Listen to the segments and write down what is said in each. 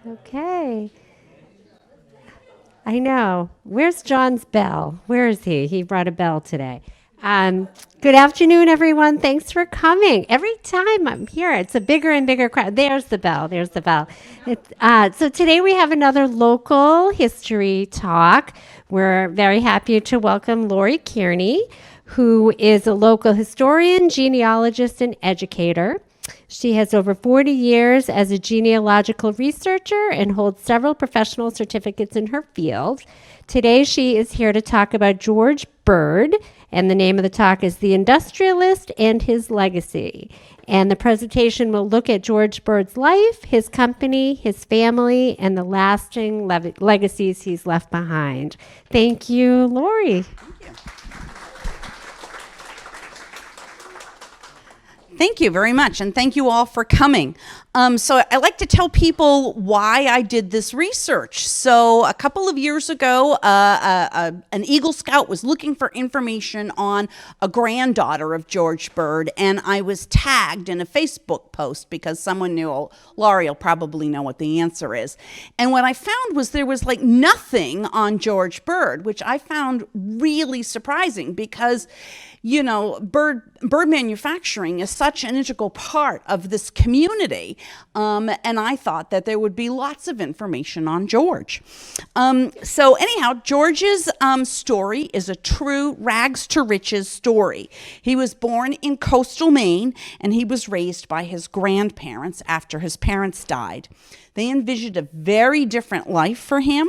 Okay. I know. Where's John's bell? Where is he? He brought a bell today. Good afternoon, everyone. Thanks for coming. Every time I'm here, it's a bigger and bigger crowd. There's the bell. There's the bell. So today we have another local history talk. We're very happy to welcome Laurie Kearney, who is a local historian, genealogist, and educator. She has over 40 years as a genealogical researcher and holds several professional certificates in her field. Today, she is here to talk about George Bird, and the name of the talk is The Industrialist and His Legacy. And the presentation will look at George Bird's life, his company, his family, and the lasting legacies he's left behind. Thank you, Laurie. Thank you very much, and thank you all for coming. So I like to tell people why I did this research. So a couple of years ago, an Eagle Scout was looking for information on a granddaughter of George Bird, and I was tagged in a Facebook post because someone knew, oh, Laurie will probably know what the answer is. And what I found was there was like nothing on George Bird, which I found really surprising because, you know, bird manufacturing is such an integral part of this community. And I thought that there would be lots of information on George. So anyhow, George's story is a true rags to riches story. He was born in coastal Maine, and he was raised by his grandparents after his parents died. They envisioned a very different life for him.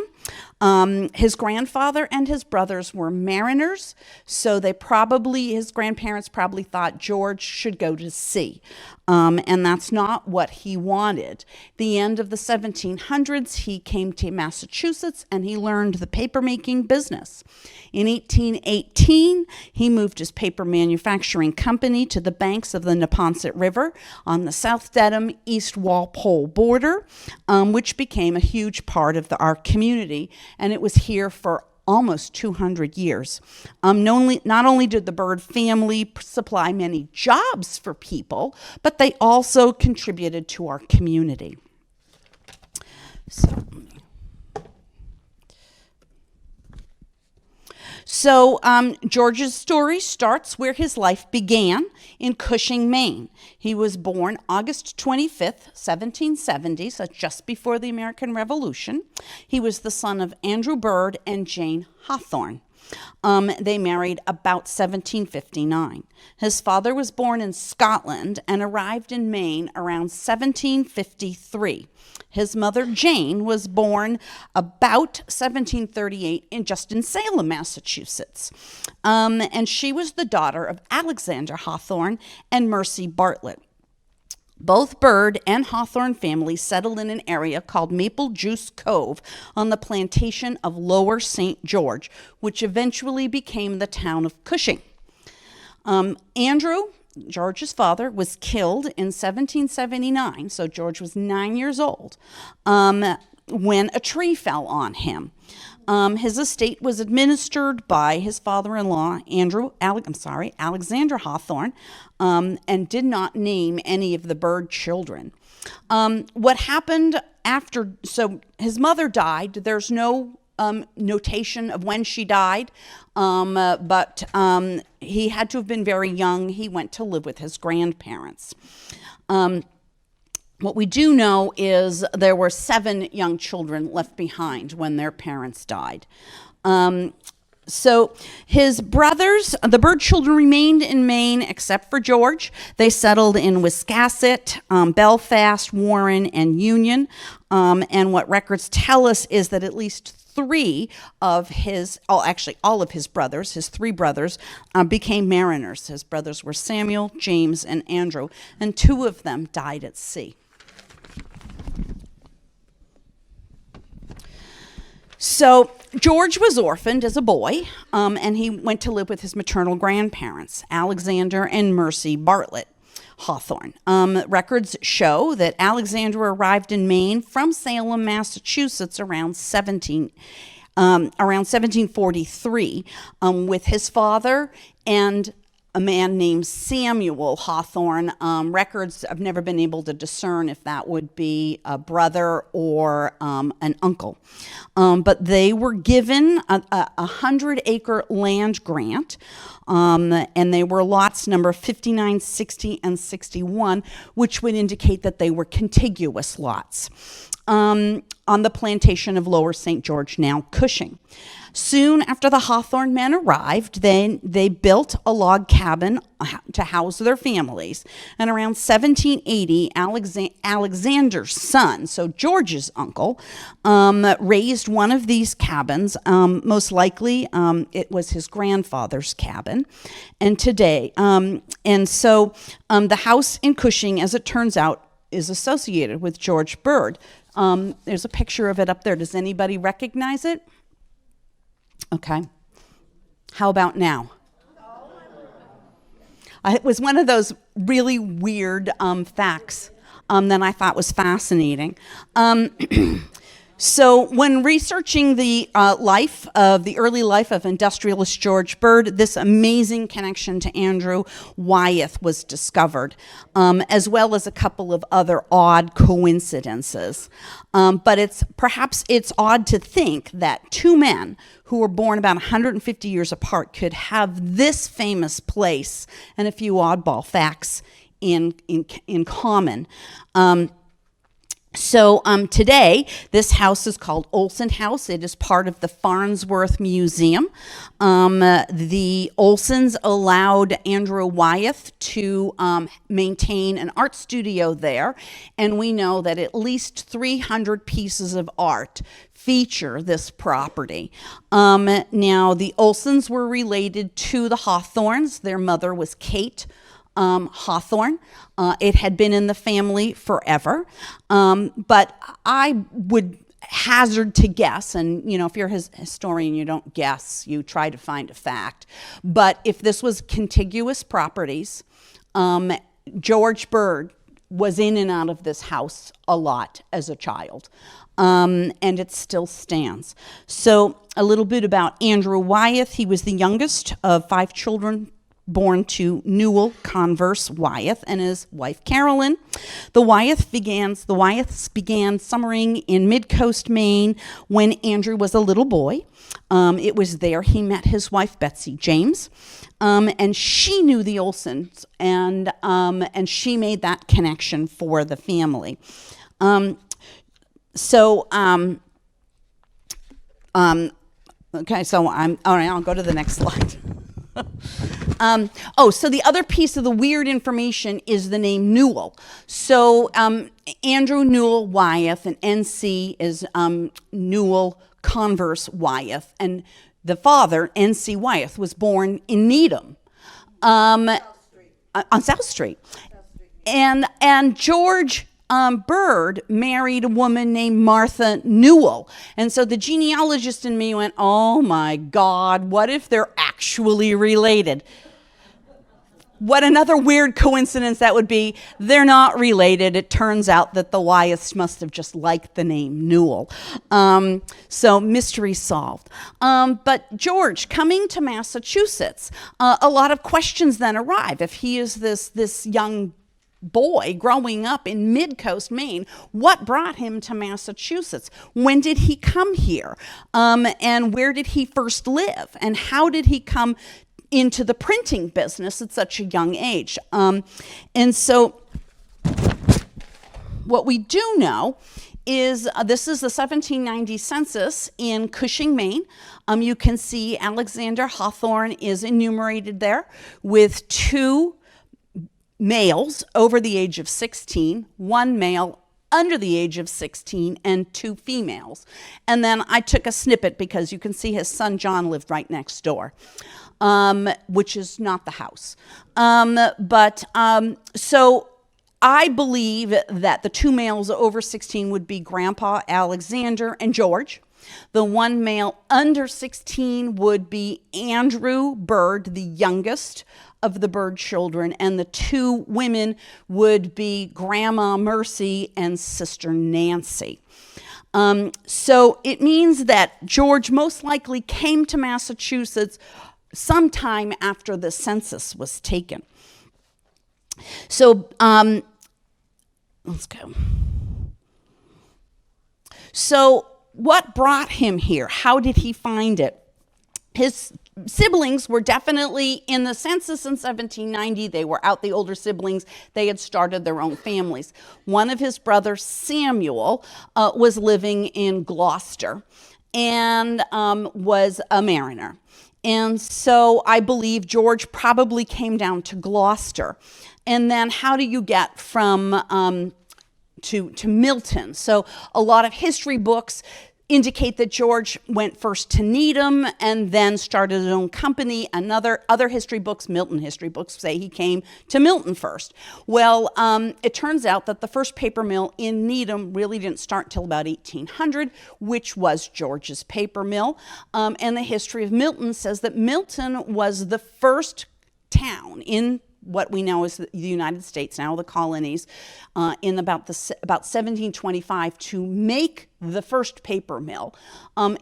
His grandfather and his brothers were mariners, so his grandparents probably thought George should go to sea. And that's not what he wanted. The end of the 1700s, he came to Massachusetts and he learned the paper-making business. In 1818, he moved his paper manufacturing company to the banks of the Neponset River on the South Dedham, East Walpole border, which became a huge part of our community, and it was here for almost 200 years. Not only did the Bird family supply many jobs for people, but they also contributed to our community. So George's story starts where his life began, in Cushing, Maine. He was born August 25th, 1770, so just before the American Revolution. He was the son of Andrew Bird and Jane Hawthorne. They married about 1759. His father was born in Scotland and arrived in Maine around 1753. His mother, Jane, was born about 1738 in Salem, Massachusetts. And she was the daughter of Alexander Hawthorne and Mercy Bartlett. Both Bird and Hawthorne families settled in an area called Maple Juice Cove on the plantation of Lower St. George, which eventually became the town of Cushing. Andrew, George's father, was killed in 1779, so George was 9 years old, when a tree fell on him. His estate was administered by his father-in-law, Alexander Hawthorne, and did not name any of the Bird children. What happened after, so his mother died. There's no notation of when she died, but he had to have been very young. He went to live with his grandparents. What we do know is there were 7 young children left behind when their parents died. So his brothers, the Bird children, remained in Maine except for George. They settled in Wiscasset, Belfast, Warren, and Union. And what records tell us is that at least 3 of all of his brothers, his 3 brothers, became mariners. His brothers were Samuel, James, and Andrew, and 2 of them died at sea. So George was orphaned as a boy, and he went to live with his maternal grandparents, Alexander and Mercy Bartlett Hawthorne. Records show that Alexander arrived in Maine from Salem, Massachusetts around 1743 with his father and a man named Samuel Hawthorne. Records, I've never been able to discern if that would be a brother or an uncle. But they were given a 100-acre land grant, and they were lots number 59, 60, and 61, which would indicate that they were contiguous lots on the plantation of Lower St. George, now Cushing. Soon after the Hawthorne men arrived, they built a log cabin to house their families. And around 1780, Alexander's son, so George's uncle, raised one of these cabins. Most likely, it was his grandfather's cabin. And so the house in Cushing, as it turns out, is associated with George Bird. There's a picture of it up there. Does anybody recognize it? Okay. How about now? It was one of those really weird facts that I thought was fascinating. So when researching the early life of industrialist George Bird, this amazing connection to Andrew Wyeth was discovered, as well as a couple of other odd coincidences. But it's odd to think that two men who were born about 150 years apart could have this famous place and a few oddball facts in common. So today, this house is called Olson House. It is part of the Farnsworth Museum. The Olsons allowed Andrew Wyeth to maintain an art studio there, and we know that at least 300 pieces of art feature this property. Now, the Olsons were related to the Hawthornes. Their mother was Kate Hawthorne. It had been in the family forever. But I would hazard to guess, and if you're a historian, you don't guess, you try to find a fact. But if this was contiguous properties, George Bird was in and out of this house a lot as a child. And it still stands. So a little bit about Andrew Wyeth. He was the youngest of 5 children born to Newell Converse Wyeth and his wife Carolyn. The Wyeths began summering in Mid-Coast, Maine when Andrew was a little boy. It was there he met his wife Betsy James, and she knew the Olsons, and she made that connection for the family. Okay, so all right, I'll go to the next slide. So the other piece of the weird information is the name Newell. So Andrew Newell Wyeth, and NC is Newell Converse Wyeth, and the father, NC Wyeth, was born in Needham, on South Street. And George Bird married a woman named Martha Newell. And so the genealogist in me went, oh my God, what if they're actually related? What another weird coincidence that would be. They're not related. It turns out that the Wyeths must have just liked the name Newell. So mystery solved. But George, coming to Massachusetts, a lot of questions then arrive. If he is this young boy growing up in Mid-Coast, Maine, what brought him to Massachusetts? When did he come here? And where did he first live? And how did he come into the printing business at such a young age? And so what we do know is this is the 1790 census in Cushing, Maine. You can see Alexander Hawthorne is enumerated there with 2 males over the age of 16, 1 male under the age of 16, and 2 females. And then I took a snippet because you can see his son John lived right next door, which is not the house. So I believe that the 2 males over 16 would be Grandpa Alexander and George. The 1 male under 16 would be Andrew Bird, the youngest of the Bird children, and the 2 women would be Grandma Mercy and Sister Nancy. So it means that George most likely came to Massachusetts sometime after the census was taken. So let's go. So what brought him here? How did he find it? His siblings were definitely in the census in 1790. They were out, the older siblings. They had started their own families. One of his brothers, Samuel, was living in Gloucester and was a mariner. And so I believe George probably came down to Gloucester. And then how do you get from to Milton? So a lot of history books indicate that George went first to Needham and then started his own company. Other history books, Milton history books, say he came to Milton first. Well, it turns out that the first paper mill in Needham really didn't start till about 1800, which was George's paper mill. And the history of Milton says that Milton was the first town in what we know as the United States, now the colonies, in about 1725 to make the first paper mill.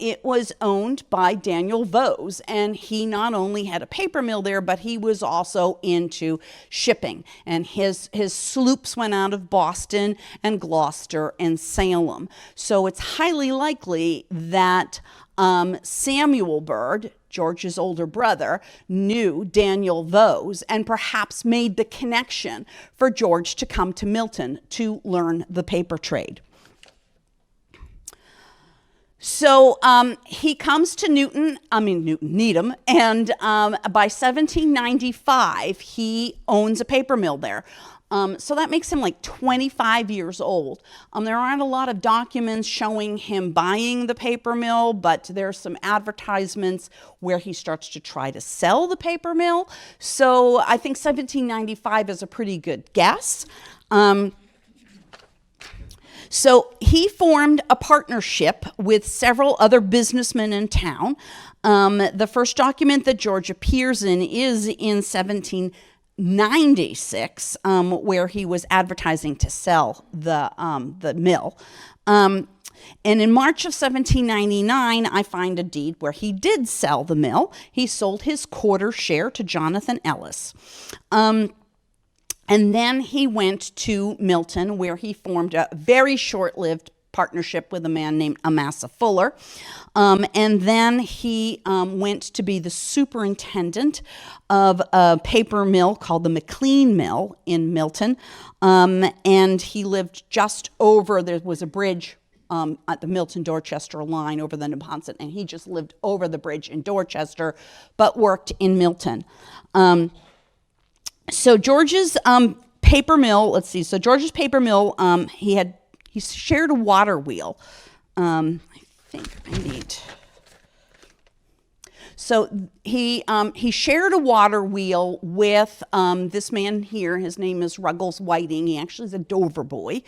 It was owned by Daniel Vose, and he not only had a paper mill there, but he was also into shipping. And his sloops went out of Boston and Gloucester and Salem. So it's highly likely that Samuel Bird, George's older brother, knew Daniel Vose and perhaps made the connection for George to come to Milton to learn the paper trade. So he comes to Needham, and by 1795, he owns a paper mill there. So that makes him like 25 years old. There aren't a lot of documents showing him buying the paper mill, but there's some advertisements where he starts to try to sell the paper mill. So I think 1795 is a pretty good guess. So he formed a partnership with several other businessmen in town. The first document that George appears in is in 1796, where he was advertising to sell the mill. And in March of 1799, I find a deed where he did sell the mill. He sold his quarter share to Jonathan Ellis. And then he went to Milton, where he formed a very short-lived partnership with a man named Amasa Fuller. And then he went to be the superintendent of a paper mill called the McLean Mill in Milton. And he lived just over, there was a bridge at the Milton-Dorchester line over the Neponset, and he just lived over the bridge in Dorchester, but worked in Milton. So George's paper mill, let's see. So George's paper mill, he shared a water wheel. I think I need. So he shared a water wheel with this man here. His name is Ruggles Whiting. He actually is a Dover boy,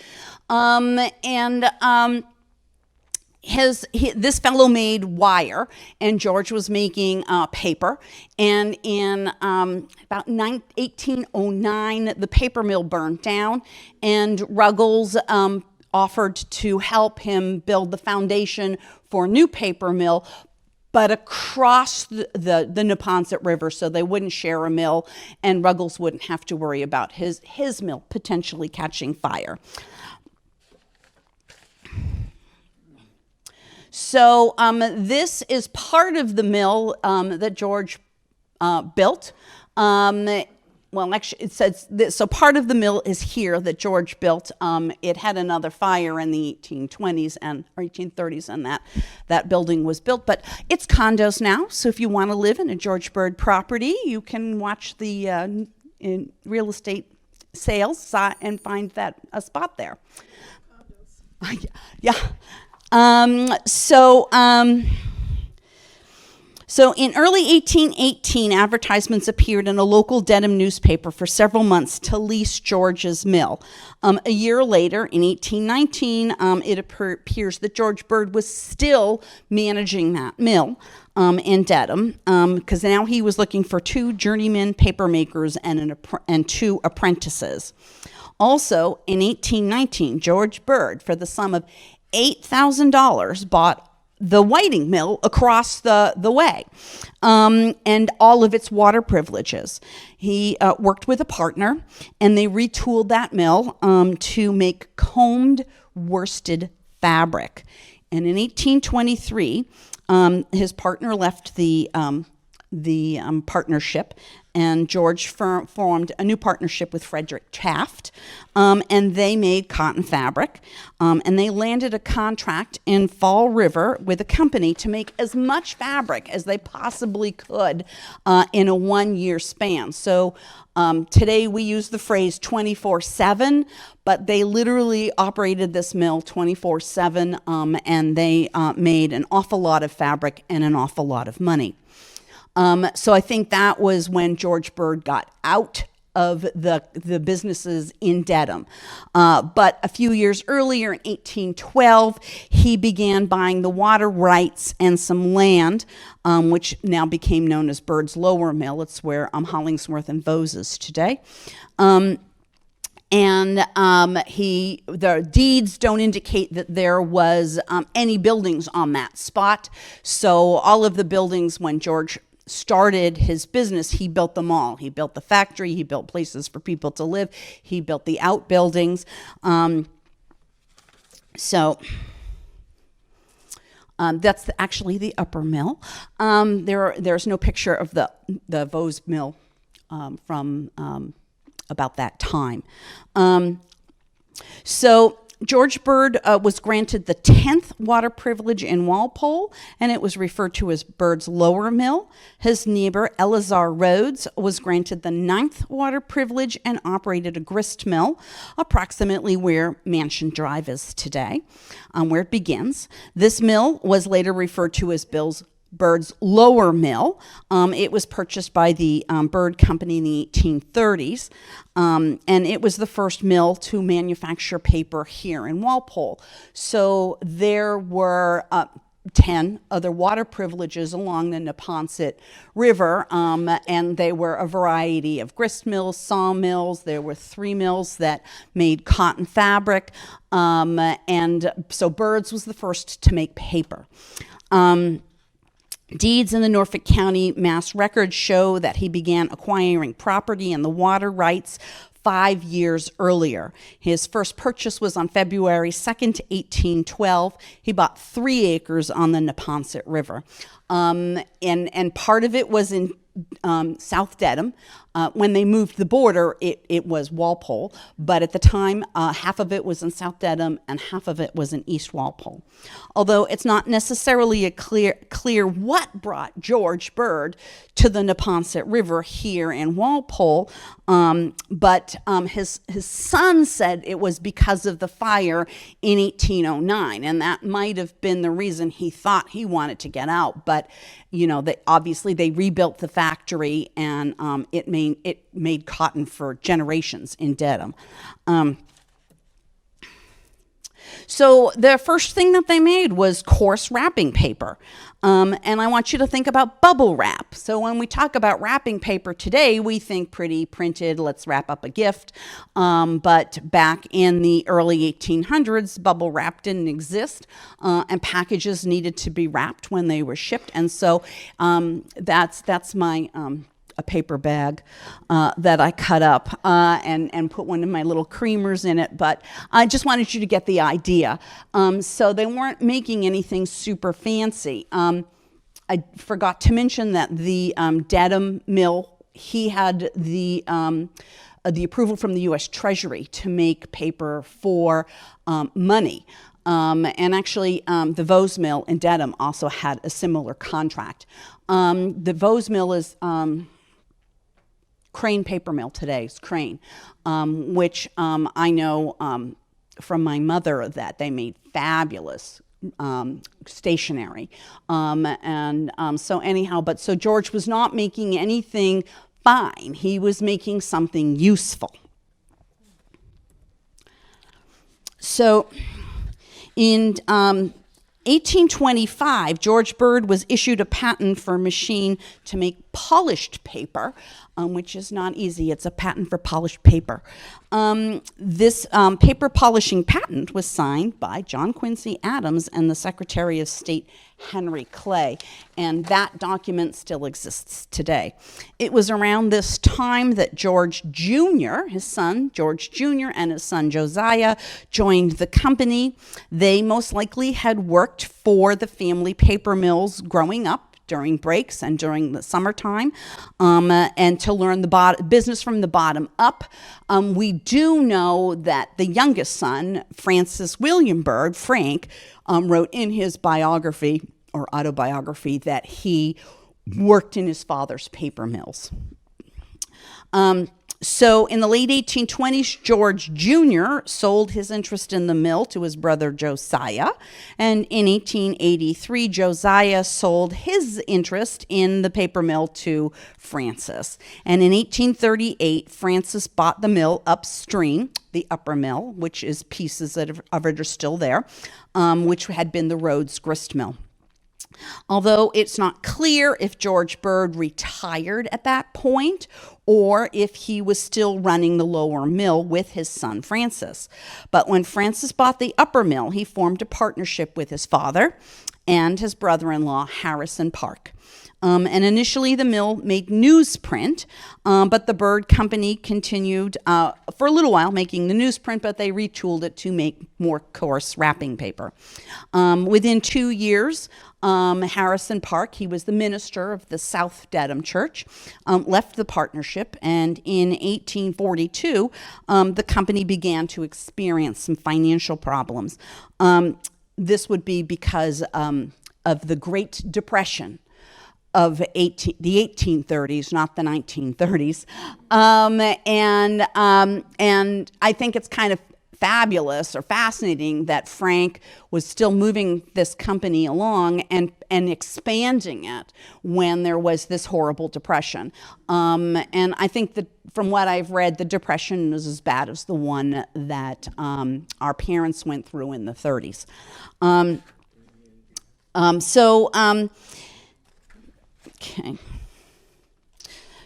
this fellow made wire, and George was making paper. And in about 1809, the paper mill burned down, and Ruggles offered to help him build the foundation for a new paper mill, but across the Neponset River, so they wouldn't share a mill, and Ruggles wouldn't have to worry about his mill potentially catching fire. So this is part of the mill that George built. Well, actually, it says this, so part of the mill is here that George built. It had another fire in the 1820s or 1830s, and that building was built. But it's condos now, so if you want to live in a George Bird property, you can watch the in real estate sales and find a spot there. Yeah. So in early 1818, advertisements appeared in a local Dedham newspaper for several months to lease George's mill. A year later, in 1819, it appears that George Bird was still managing that mill in Dedham, because now he was looking for 2 journeyman paper makers and 2 apprentices. Also, in 1819, George Bird, for the sum of $8,000, bought the whiting mill across the way, and all of its water privileges. He worked with a partner, and they retooled that mill to make combed worsted fabric. And in 1823, his partner left the partnership, and George formed a new partnership with Frederick Taft, and they made cotton fabric, and they landed a contract in Fall River with a company to make as much fabric as they possibly could in a 1-year span. So today we use the phrase 24/7, but they literally operated this mill 24/7, and they made an awful lot of fabric and an awful lot of money. So I think that was when George Bird got out of the businesses in Dedham. But a few years earlier, in 1812, he began buying the water rights and some land, which now became known as Bird's Lower Mill. It's where Hollingsworth and Vose is today. The deeds don't indicate that there was any buildings on that spot. So all of the buildings, when George started his business, he built them all. He built the factory, he built places for people to live, he built the outbuildings. That's actually the upper mill. There's no picture of the Vose mill from about that time. So George Bird was granted the 10th water privilege in Walpole, and it was referred to as Bird's Lower Mill. His neighbor, Eleazar Rhodes, was granted the 9th water privilege and operated a grist mill, approximately where Mansion Drive is today, where it begins. This mill was later referred to as Bird's Lower Mill. It was purchased by the Bird Company in the 1830s, and it was the first mill to manufacture paper here in Walpole. So there were 10 other water privileges along the Neponset River, and they were a variety of grist mills, sawmills. There were 3 mills that made cotton fabric, and so Bird's was the first to make paper. Deeds in the Norfolk County Mass Records show that he began acquiring property and the water rights 5 years earlier. His first purchase was on February 2nd, 1812. He bought 3 acres on the Neponset River. And part of it was in South Dedham. When they moved the border, it was Walpole, but at the time, half of it was in South Dedham and half of it was in East Walpole. Although it's not necessarily clear what brought George Bird to the Neponset River here in Walpole, but his son said it was because of the fire in 1809, and that might have been the reason he thought he wanted to get out. But they rebuilt the factory, and it made cotton for generations in Dedham. So the first thing that they made was coarse wrapping paper. And I want you to think about bubble wrap. So when we talk about wrapping paper today, we think pretty printed, let's wrap up a gift. But back in the early 1800s, bubble wrap didn't exist, and packages needed to be wrapped when they were shipped. And so that's my a paper bag that I cut up and put one of my little creamers in it. But I just wanted you to get the idea. So they weren't making anything super fancy. I forgot to mention that the Dedham mill, he had the approval from the U.S. Treasury to make paper for money. And actually, the Vose mill in Dedham also had a similar contract. The Vose mill is Crane paper mill today, is Crane, which I know from my mother that they made fabulous stationery. So George was not making anything fine. He was making something useful. So in 1825, George Bird was issued a patent for a machine to make polished paper, which is not easy. It's a patent for polished paper. This paper polishing patent was signed by John Quincy Adams and the Secretary of State Henry Clay, and that document still exists today. It was around this time that George Jr., his son George Jr., and his son Josiah joined the company. They most likely had worked for the family paper mills growing up during breaks and during the summertime, and to learn the business from the bottom up. We do know that the youngest son, Francis William Byrd, Frank, wrote in his biography or autobiography that he worked in his father's paper mills. So in the late 1820s, George Jr. sold his interest in the mill to his brother Josiah. And in 1883, Josiah sold his interest in the paper mill to Francis. And in 1838, Francis bought the mill upstream, the upper mill, which is pieces of it are still there, which had been the Rhodes grist mill. Although it's not clear if George Byrd retired at that point or if he was still running the lower mill with his son Francis. But when Francis bought the upper mill, he formed a partnership with his father and his brother-in-law, Harrison Park. And initially the mill made newsprint, but the Byrd Company continued for a little while making the newsprint, but they retooled it to make more coarse wrapping paper. Within 2 years, Harrison Park, he was the minister of the South Dedham Church, left the partnership, and in 1842, the company began to experience some financial problems. This would be because of the Great Depression of the 1830s, not the 1930s. And I think it's kind of fabulous or fascinating that Frank was still moving this company along and expanding it when there was this horrible depression. And I think that from what I've read, the depression was as bad as the one that our parents went through in the 30s. Okay.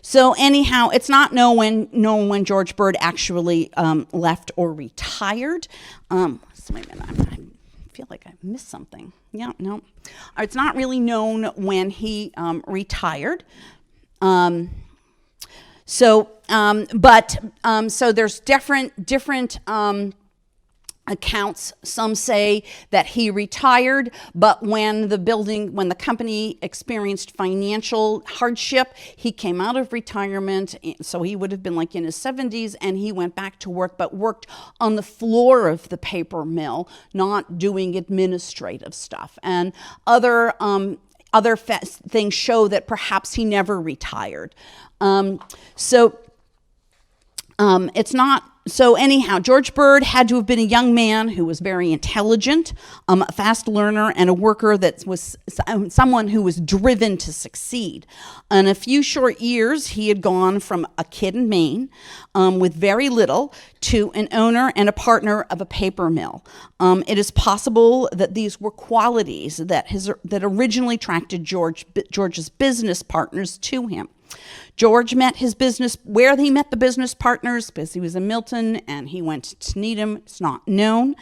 So anyhow, it's not known when George Byrd actually left or retired. Wait a minute, I feel like I missed something. Yeah, no. It's not really known when he retired. So there's different accounts. Some say that he retired, but when the company experienced financial hardship, he came out of retirement, so he would have been like in his 70s, and he went back to work, but worked on the floor of the paper mill, not doing administrative stuff. And other things show that perhaps he never retired. It's not. So anyhow, George Byrd had to have been a young man who was very intelligent, a fast learner, and a worker that was someone who was driven to succeed. In a few short years, he had gone from a kid in Maine with very little to an owner and a partner of a paper mill. It is possible that these were qualities that originally attracted George's business partners to him. George met where he met the business partners, because he was in Milton and he went to Needham. It's not known.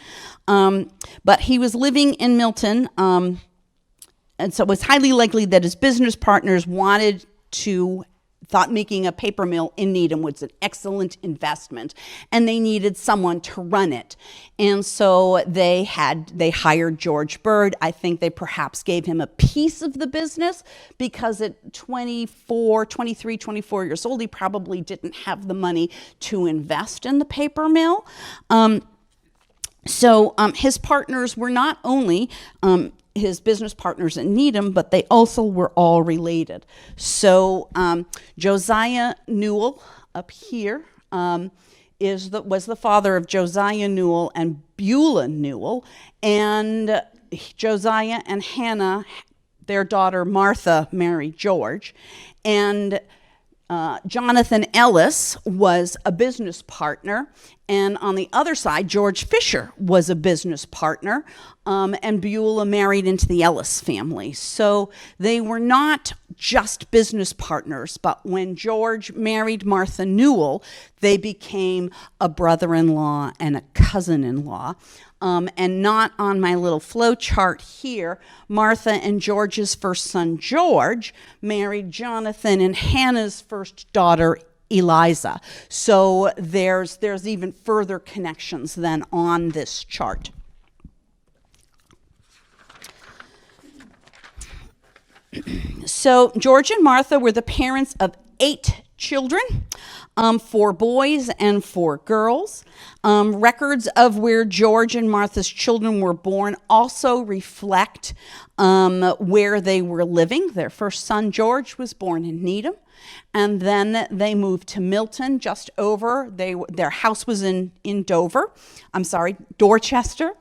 But he was living in Milton, and so it was highly likely that his business partners thought making a paper mill in Needham was an excellent investment, and they needed someone to run it. And so they hired George Byrd. I think they perhaps gave him a piece of the business, because at 23, 24 years old, he probably didn't have the money to invest in the paper mill. His partners were not only his business partners in Needham, but they also were all related. So Josiah Newell up here was the father of Josiah Newell and Beulah Newell, and Josiah and Hannah, their daughter Martha, married George, and Jonathan Ellis was a business partner, And on the other side, George Fisher was a business partner, and Beulah married into the Ellis family. So they were not just business partners, but when George married Martha Newell, they became a brother-in-law and a cousin-in-law. And not on my little flow chart here, Martha and George's first son, George, married Jonathan and Hannah's first daughter, Eliza. So there's even further connections than on this chart. So George and Martha were the parents of 8 children, 4 boys and 4 girls. Records of where George and Martha's children were born also reflect where they were living. Their first son, George, was born in Needham, and then they moved to Milton, just over. Their house was in Dorchester.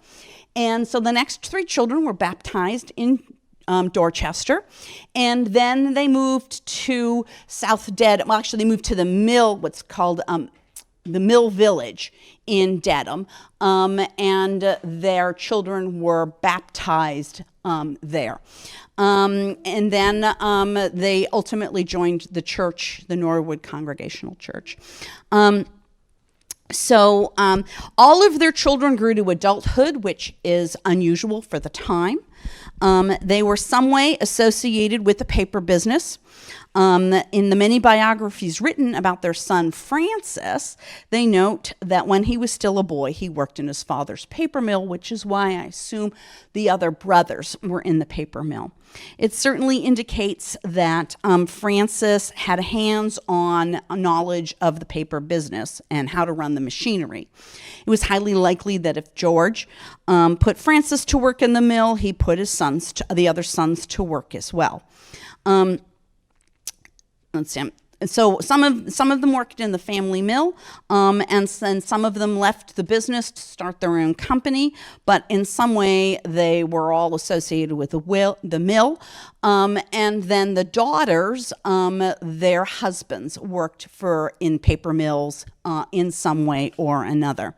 And so the next 3 children were baptized in Dorchester, and then they moved to South Dedham. Well, actually, they moved to the Mill, what's called the Mill Village in Dedham, and their children were baptized there. And then they ultimately joined the church, the Norwood Congregational Church. So all of their children grew to adulthood, which is unusual for the time. They were some way associated with the paper business. In the many biographies written about their son Francis, they note that when he was still a boy, he worked in his father's paper mill, which is why I assume the other brothers were in the paper mill. It certainly indicates that Francis had hands-on knowledge of the paper business and how to run the machinery. It was highly likely that if George put Francis to work in the mill, he put the other sons to work as well. Let's see. So some of them worked in the family mill, and then some of them left the business to start their own company. But in some way, they were all associated with the mill. And then the daughters, their husbands worked in paper mills in some way or another.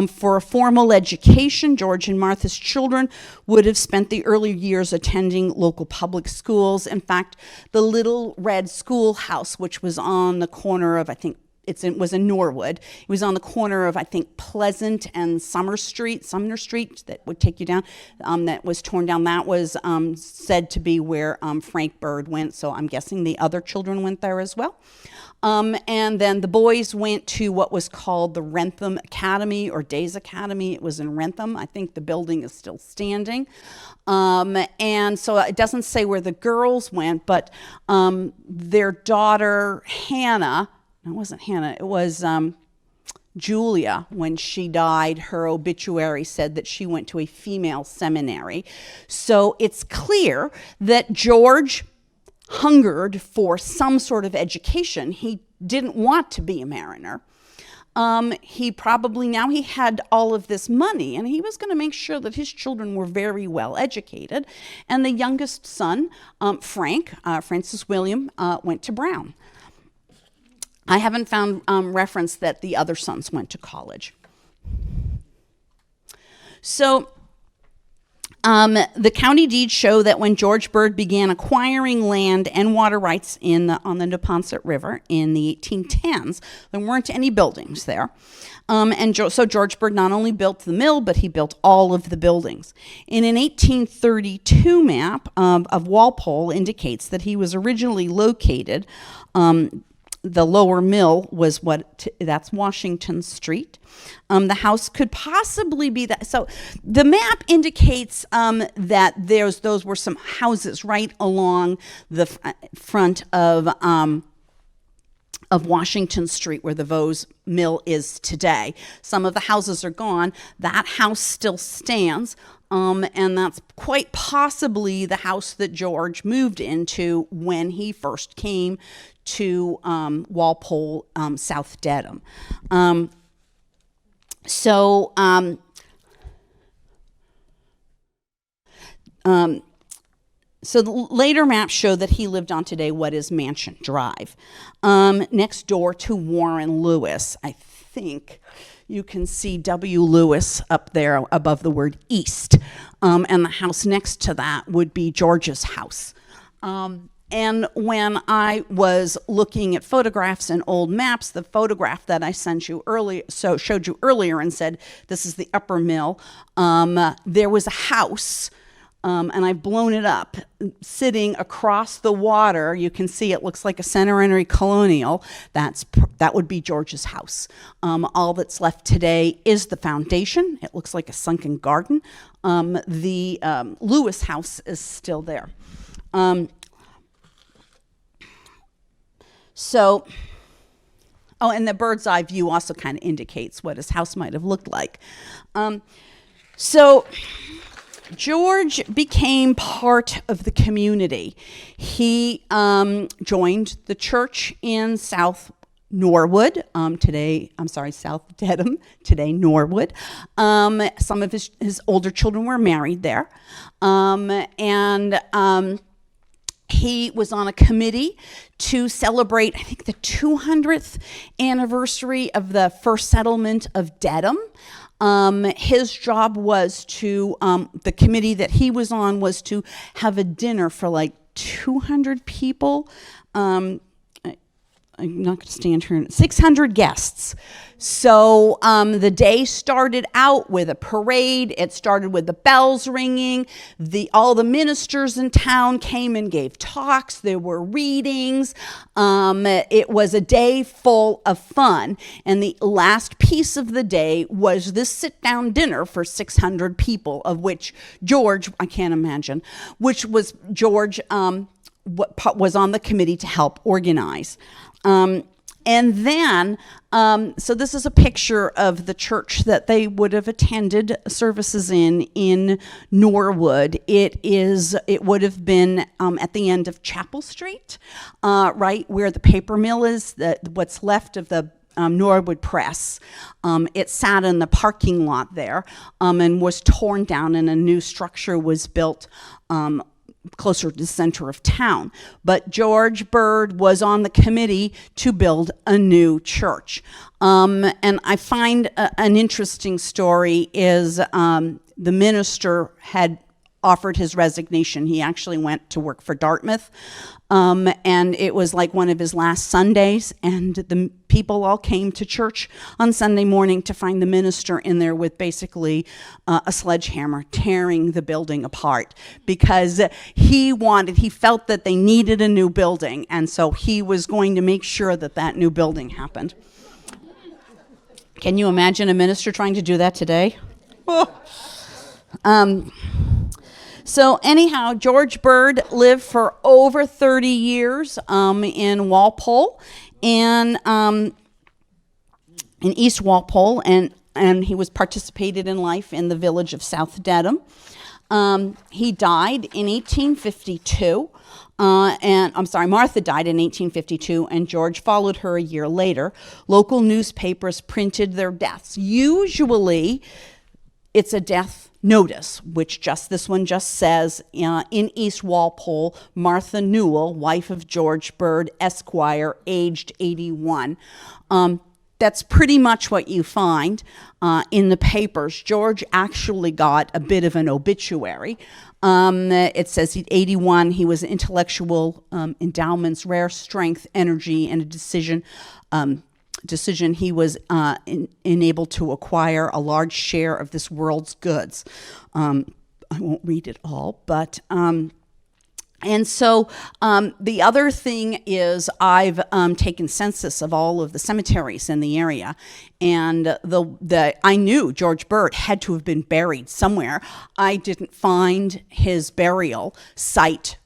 For a formal education, George and Martha's children would have spent the early years attending local public schools. In fact, the Little Red Schoolhouse, which was on the corner of, I think, it was in Norwood. It was on the corner of, I think, Pleasant and Sumner Street, that would take you down, that was torn down. That was said to be where Frank Bird went, so I'm guessing the other children went there as well. And then the boys went to what was called the Wrentham Academy or Days Academy. It was in Wrentham. I think the building is still standing. And so it doesn't say where the girls went, but their daughter Hannah, it wasn't Hannah, it was Julia, when she died, her obituary said that she went to a female seminary. So it's clear that George hungered for some sort of education. He didn't want to be a mariner. He had all of this money, and he was going to make sure that his children were very well educated. And the youngest son, Francis William, went to Brown. I haven't found reference that the other sons went to college. So the county deeds show that when George Bird began acquiring land and water rights on the Neponset River in the 1810s, there weren't any buildings there. So George Bird not only built the mill, but he built all of the buildings. In an 1832 map of Walpole indicates that he was originally located, the lower mill was that's Washington Street. The house could possibly be that. So the map indicates that those were some houses right along the front of Washington Street, where the Vose Mill is today. Some of the houses are gone. That house still stands. And that's quite possibly the house that George moved into when he first came to Walpole, South Dedham. So the later maps show that he lived on today what is Mansion Drive, next door to Warren Lewis. I think you can see W. Lewis up there above the word East. And the house next to that would be George's house. And when I was looking at photographs and old maps, the photograph that I sent you earlier, showed you earlier and said, this is the upper mill, there was a house, and I've blown it up, sitting across the water. You can see it looks like a centenary colonial. That would be George's house. All that's left today is the foundation. It looks like a sunken garden. The Lewis house is still there. And the bird's eye view also kind of indicates what his house might have looked like. So George became part of the community. He joined the church in South Norwood, South Dedham, today Norwood. Some of his older children were married there. He was on a committee to celebrate, I think, the 200th anniversary of the first settlement of Dedham. His job was to, the committee that he was on was to have a dinner for like 200 people. I'm not going to stand here. 600 guests. So the day started out with a parade. It started with the bells ringing. All the ministers in town came and gave talks. There were readings. It was a day full of fun. And the last piece of the day was this sit-down dinner for 600 people, of which George, I can't imagine, which was George was on the committee to help organize. And then, so this is a picture of the church that they would have attended services in Norwood. It would have been at the end of Chapel Street, right where the paper mill is, what's left of the Norwood Press. It sat in the parking lot there and was torn down, and a new structure was built closer to the center of town. But George Bird was on the committee to build a new church. And I find an interesting story is the minister had offered his resignation. He actually went to work for Dartmouth. And it was like one of his last Sundays, and the people all came to church on Sunday morning to find the minister in there with basically a sledgehammer tearing the building apart, because he felt that they needed a new building, and so he was going to make sure that that new building happened. Can you imagine a minister trying to do that today? So anyhow, George Bird lived for over 30 years in Walpole, and in East Walpole, and he was participated in life in the village of South Dedham. He died in 1852, Martha died in 1852, and George followed her a year later. Local newspapers printed their deaths. Usually, it's a death notice, which this one just says, in East Walpole, Martha Newell, wife of George Bird, Esquire, aged 81. That's pretty much what you find in the papers. George actually got a bit of an obituary. It says he's 81. He was intellectual endowments, rare strength, energy, and a decision. He was enabled to acquire a large share of this world's goods. I won't read it all, but and so the other thing is I've taken census of all of the cemeteries in the area, and I knew George Bird had to have been buried somewhere. I didn't find his burial site.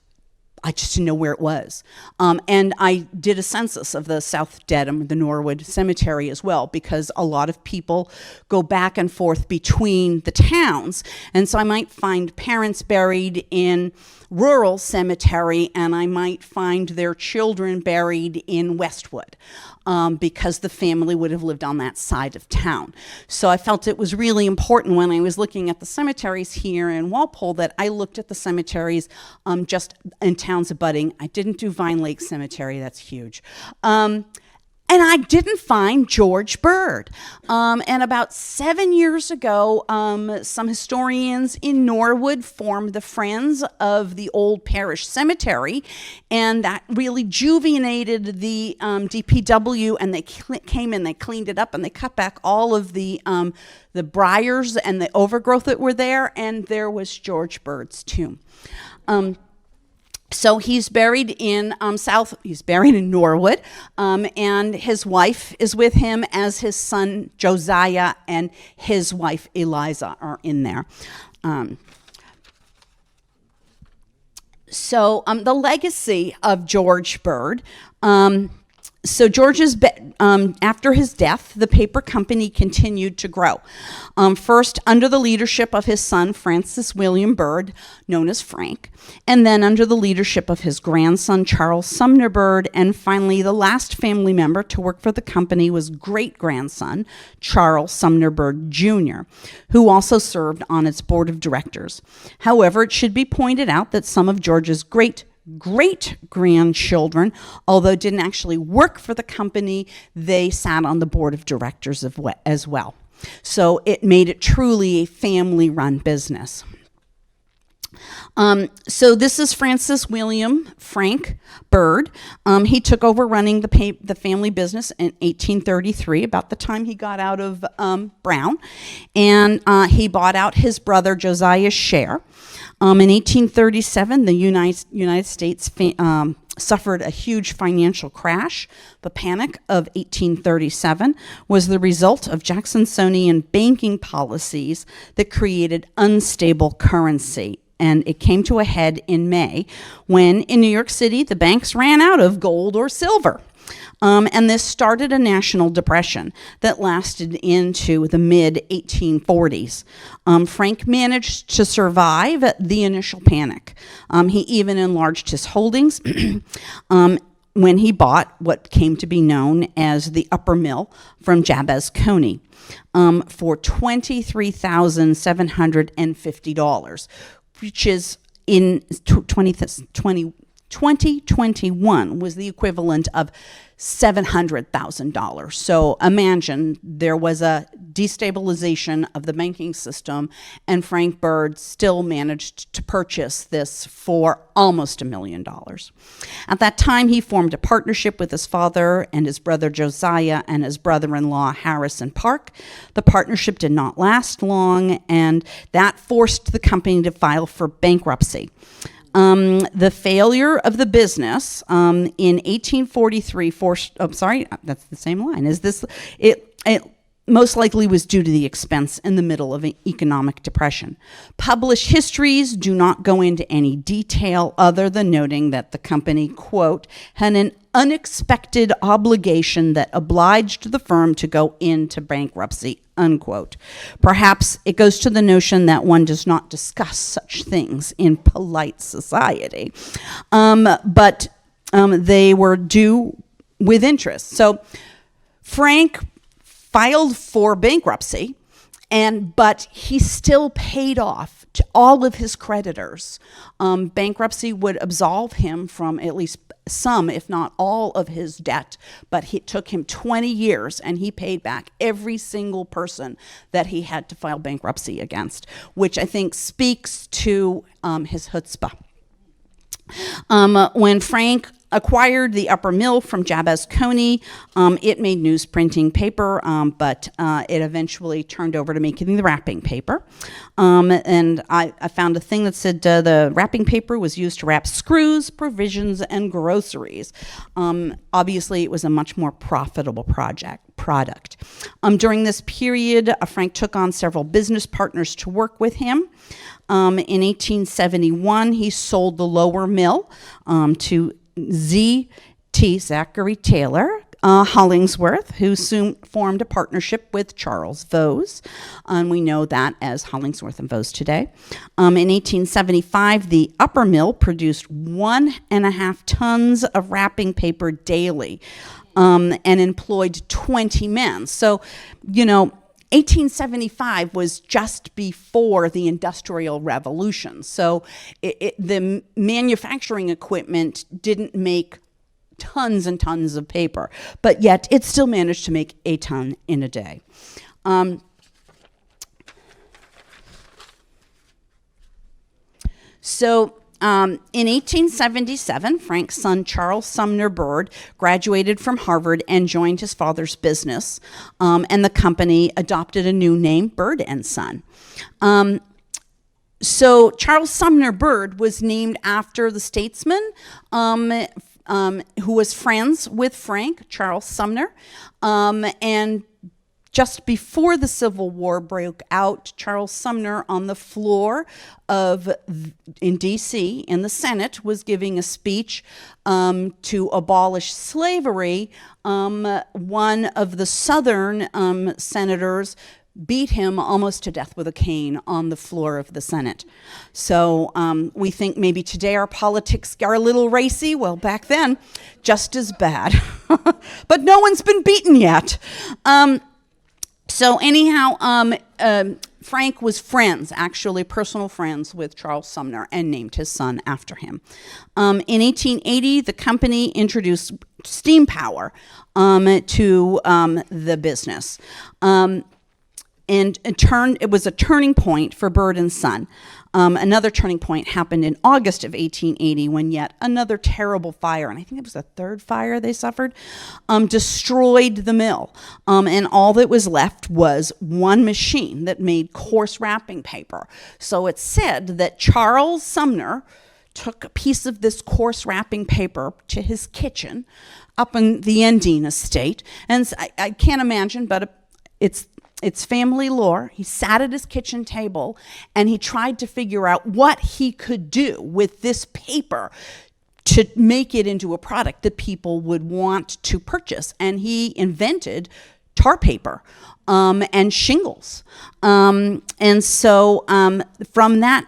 I just didn't know where it was. And I did a census of the South Dedham, the Norwood Cemetery as well, because a lot of people go back and forth between the towns. And so I might find parents buried in rural cemetery, and I might find their children buried in Westwood, because the family would have lived on that side of town. So I felt it was really important when I was looking at the cemeteries here in Walpole that I looked at the cemeteries just in towns abutting. I didn't do Vine Lake Cemetery, that's huge. And I didn't find George Bird. And about 7 years ago, some historians in Norwood formed the Friends of the Old Parish Cemetery, and that really juvenated the DPW. And they came in, they cleaned it up, and they cut back all of the briars and the overgrowth that were there, and there was George Bird's tomb. So he's buried in he's buried in Norwood, and his wife is with him, as his son Josiah and his wife Eliza are in there. So the legacy of George Bird. So George's after his death, the paper company continued to grow. First under the leadership of his son Francis William Bird, known as Frank, and then under the leadership of his grandson Charles Sumner Bird, and finally the last family member to work for the company was great-grandson Charles Sumner Bird Jr., who also served on its board of directors. However, it should be pointed out that some of George's great-grandchildren, although didn't actually work for the company, they sat on the board of directors as well. So it made it truly a family-run business. So this is Francis William Frank Bird. He took over running the family business in 1833, about the time he got out of Brown, and he bought out his brother Josiah's share. In 1837, the United States suffered a huge financial crash. The Panic of 1837 was the result of Jacksonian banking policies that created unstable currency. And it came to a head in May when, in New York City, the banks ran out of gold or silver. And this started a national depression that lasted into the mid-1840s. Frank managed to survive the initial panic. He even enlarged his holdings when he bought what came to be known as the Upper Mill from Jabez Coney for $23,750, which is in 2021 was the equivalent of $700,000. So imagine there was a destabilization of the banking system, and Frank Bird still managed to purchase this for almost $1 million. At that time, he formed a partnership with his father and his brother Josiah and his brother-in-law Harrison Park. The partnership did not last long, and that forced the company to file for bankruptcy. The failure of the business in 1843 that's the same line. It most likely was due to the expense in the middle of an economic depression. Published histories do not go into any detail other than noting that the company, quote, had an unexpected obligation that obliged the firm to go into bankruptcy, unquote. Perhaps it goes to the notion that one does not discuss such things in polite society. But they were due with interest. So Frank filed for bankruptcy, but he still paid off to all of his creditors. Bankruptcy would absolve him from at least some, if not all, of his debt, but it took him 20 years, and he paid back every single person that he had to file bankruptcy against, which I think speaks to his chutzpah. When Frank acquired the Upper Mill from Jabez Coney, it made newsprinting paper, but it eventually turned over to making the wrapping paper. And I found a thing that said the wrapping paper was used to wrap screws, provisions, and groceries. Obviously, it was a much more profitable product. During this period, Frank took on several business partners to work with him. In 1871, he sold the Lower Mill to Z.T. Zachary Taylor Hollingsworth, who soon formed a partnership with Charles Vose, and we know that as Hollingsworth and Vose today. In 1875, the Upper Mill produced 1.5 tons of wrapping paper daily, and employed 20 men. So, 1875 was just before the Industrial Revolution. So the manufacturing equipment didn't make tons and tons of paper, but yet it still managed to make a ton in a day. In 1877, Frank's son, Charles Sumner Bird, graduated from Harvard and joined his father's business, and the company adopted a new name, Bird and Son. So Charles Sumner Bird was named after the statesman who was friends with Frank, Charles Sumner, and just before the Civil War broke out, Charles Sumner on the floor in D.C. in the Senate was giving a speech to abolish slavery. One of the Southern senators beat him almost to death with a cane on the floor of the Senate. So we think maybe today our politics are a little racy. Well, back then, just as bad. But no one's been beaten yet. So anyhow, Frank was actually personal friends with Charles Sumner, and named his son after him. In 1880, the company introduced steam power to the business. And it was a turning point for Bird and Son. Another turning point happened in August of 1880 when yet another terrible fire, and I think it was the third fire they suffered, destroyed the mill. And all that was left was one machine that made coarse wrapping paper. So it's said that Charles Sumner took a piece of this coarse wrapping paper to his kitchen up in the Endine estate. And I can't imagine, but it's family lore. He sat at his kitchen table and he tried to figure out what he could do with this paper to make it into a product that people would want to purchase. And he invented tar paper and shingles. And so from that,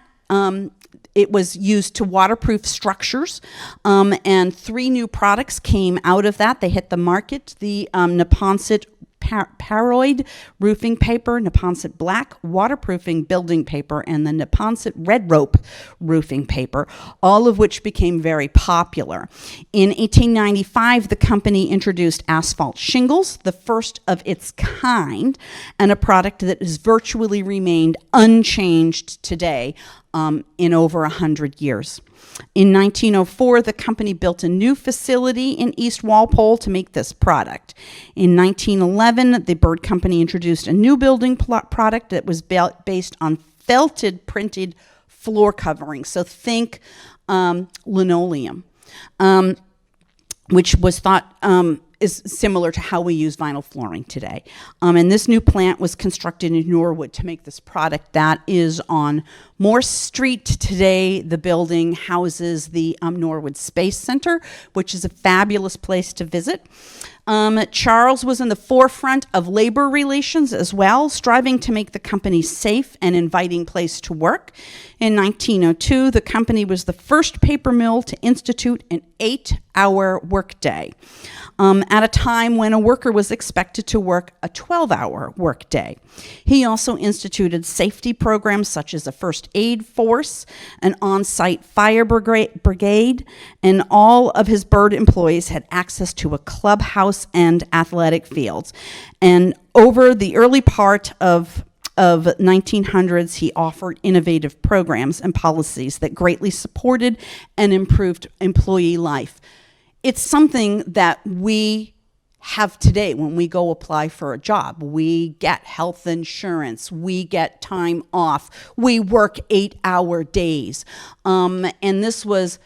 it was used to waterproof structures, and 3 new products came out of that. They hit the market: the Neponset Paroid roofing paper, Neponset Black waterproofing building paper, and the Neponset Red Rope roofing paper, all of which became very popular. In 1895, the company introduced asphalt shingles, the first of its kind, and a product that has virtually remained unchanged today in over 100 years. In 1904, the company built a new facility in East Walpole to make this product. In 1911, the Bird Company introduced a new building product that was based on felted printed floor covering. So think linoleum, which was thought is similar to how we use vinyl flooring today. And this new plant was constructed in Norwood to make this product. That is on Morse Street today. The building houses the Norwood Space Center, which is a fabulous place to visit. Charles was in the forefront of labor relations as well, striving to make the company safe and inviting place to work. In 1902, the company was the first paper mill to institute an 8-hour workday, at a time when a worker was expected to work a 12-hour workday. He also instituted safety programs such as a first aid force, an on-site fire brigade, and all of his Bird employees had access to a clubhouse and athletic fields. And over the early part of 1900s, he offered innovative programs and policies that greatly supported and improved employee life. It's something that we have today when we go apply for a job. We get health insurance, we get time off, we work 8-hour days. And this was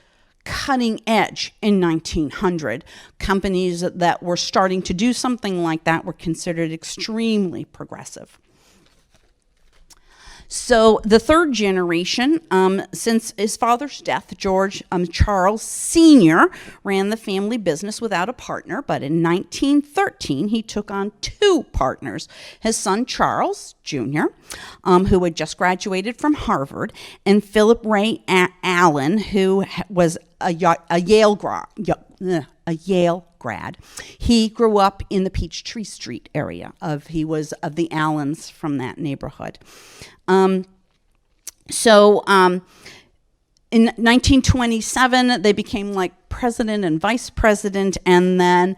cutting edge in 1900. Companies that were starting to do something like that were considered extremely progressive. So the third generation, since his father's death, Charles Sr. ran the family business without a partner, but in 1913 he took on 2 partners, his son Charles Jr., who had just graduated from Harvard, and Philip Ray Allen, who was a Yale grad. He grew up in the Peachtree Street area. He was of the Allens from that neighborhood. In 1927, they became like president and vice president, and then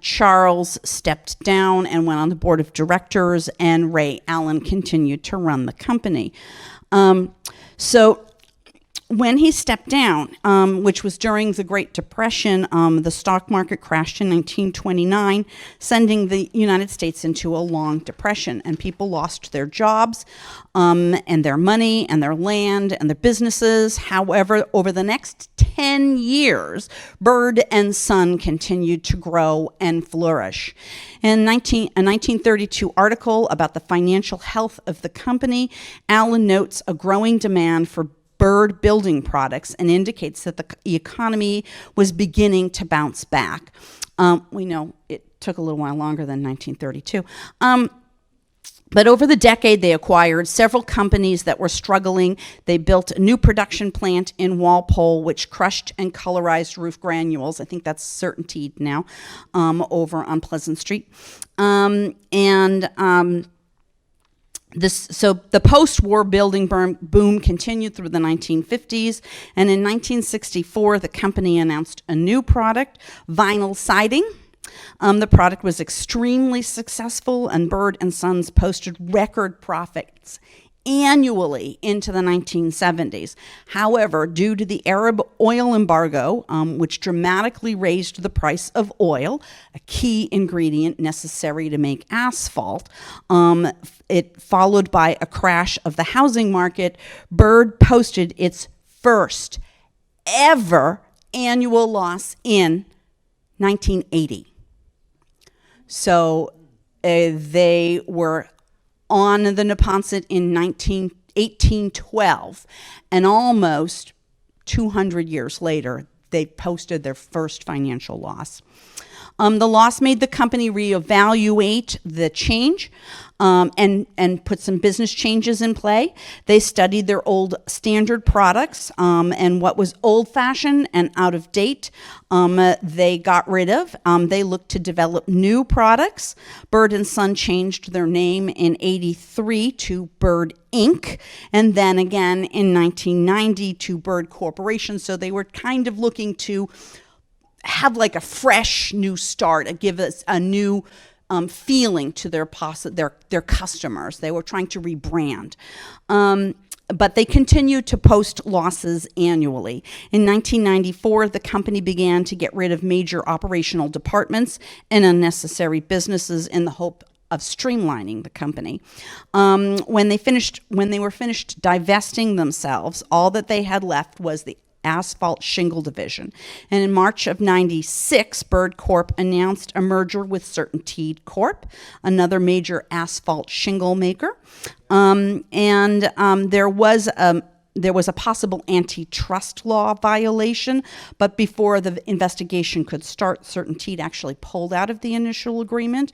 Charles stepped down and went on the board of directors, and Ray Allen continued to run the company. So when he stepped down, which was during the Great Depression, the stock market crashed in 1929, sending the United States into a long depression, and people lost their jobs and their money and their land and their businesses. However, over the next 10 years, Bird and Son continued to grow and flourish. In a 1932 article about the financial health of the company, Allen notes a growing demand for Bird building products and indicates that the economy was beginning to bounce back. We know it took a little while longer than 1932. But over the decade, they acquired several companies that were struggling. They built a new production plant in Walpole, which crushed and colorized roof granules. I think that's Certainty now, over on Pleasant Street. So the post-war building boom continued through the 1950s, and in 1964, the company announced a new product, vinyl siding. The product was extremely successful, and Bird and Sons posted record profits annually into the 1970s. However, due to the Arab oil embargo, which dramatically raised the price of oil, a key ingredient necessary to make asphalt, it followed by a crash of the housing market, Bird posted its first ever annual loss in 1980. So they were on the Neponset in 1812, and almost 200 years later, they posted their first financial loss. The loss made the company reevaluate the change and put some business changes in play. They studied their old standard products and what was old-fashioned and out of date. They got rid of. They looked to develop new products. Bird and Son changed their name in '83 to Bird Inc., and then again in 1990 to Bird Corporation. So they were kind of looking to have like a fresh new start, give us a new feeling to their customers. They were trying to rebrand. But they continued to post losses annually. In 1994, the company began to get rid of major operational departments and unnecessary businesses in the hope of streamlining the company. When they were finished divesting themselves, all that they had left was the asphalt shingle division. And in March of '96, Bird Corp announced a merger with Certainty Corp, another major asphalt shingle maker. There was a possible antitrust law violation, but before the investigation could start, Certainty actually pulled out of the initial agreement.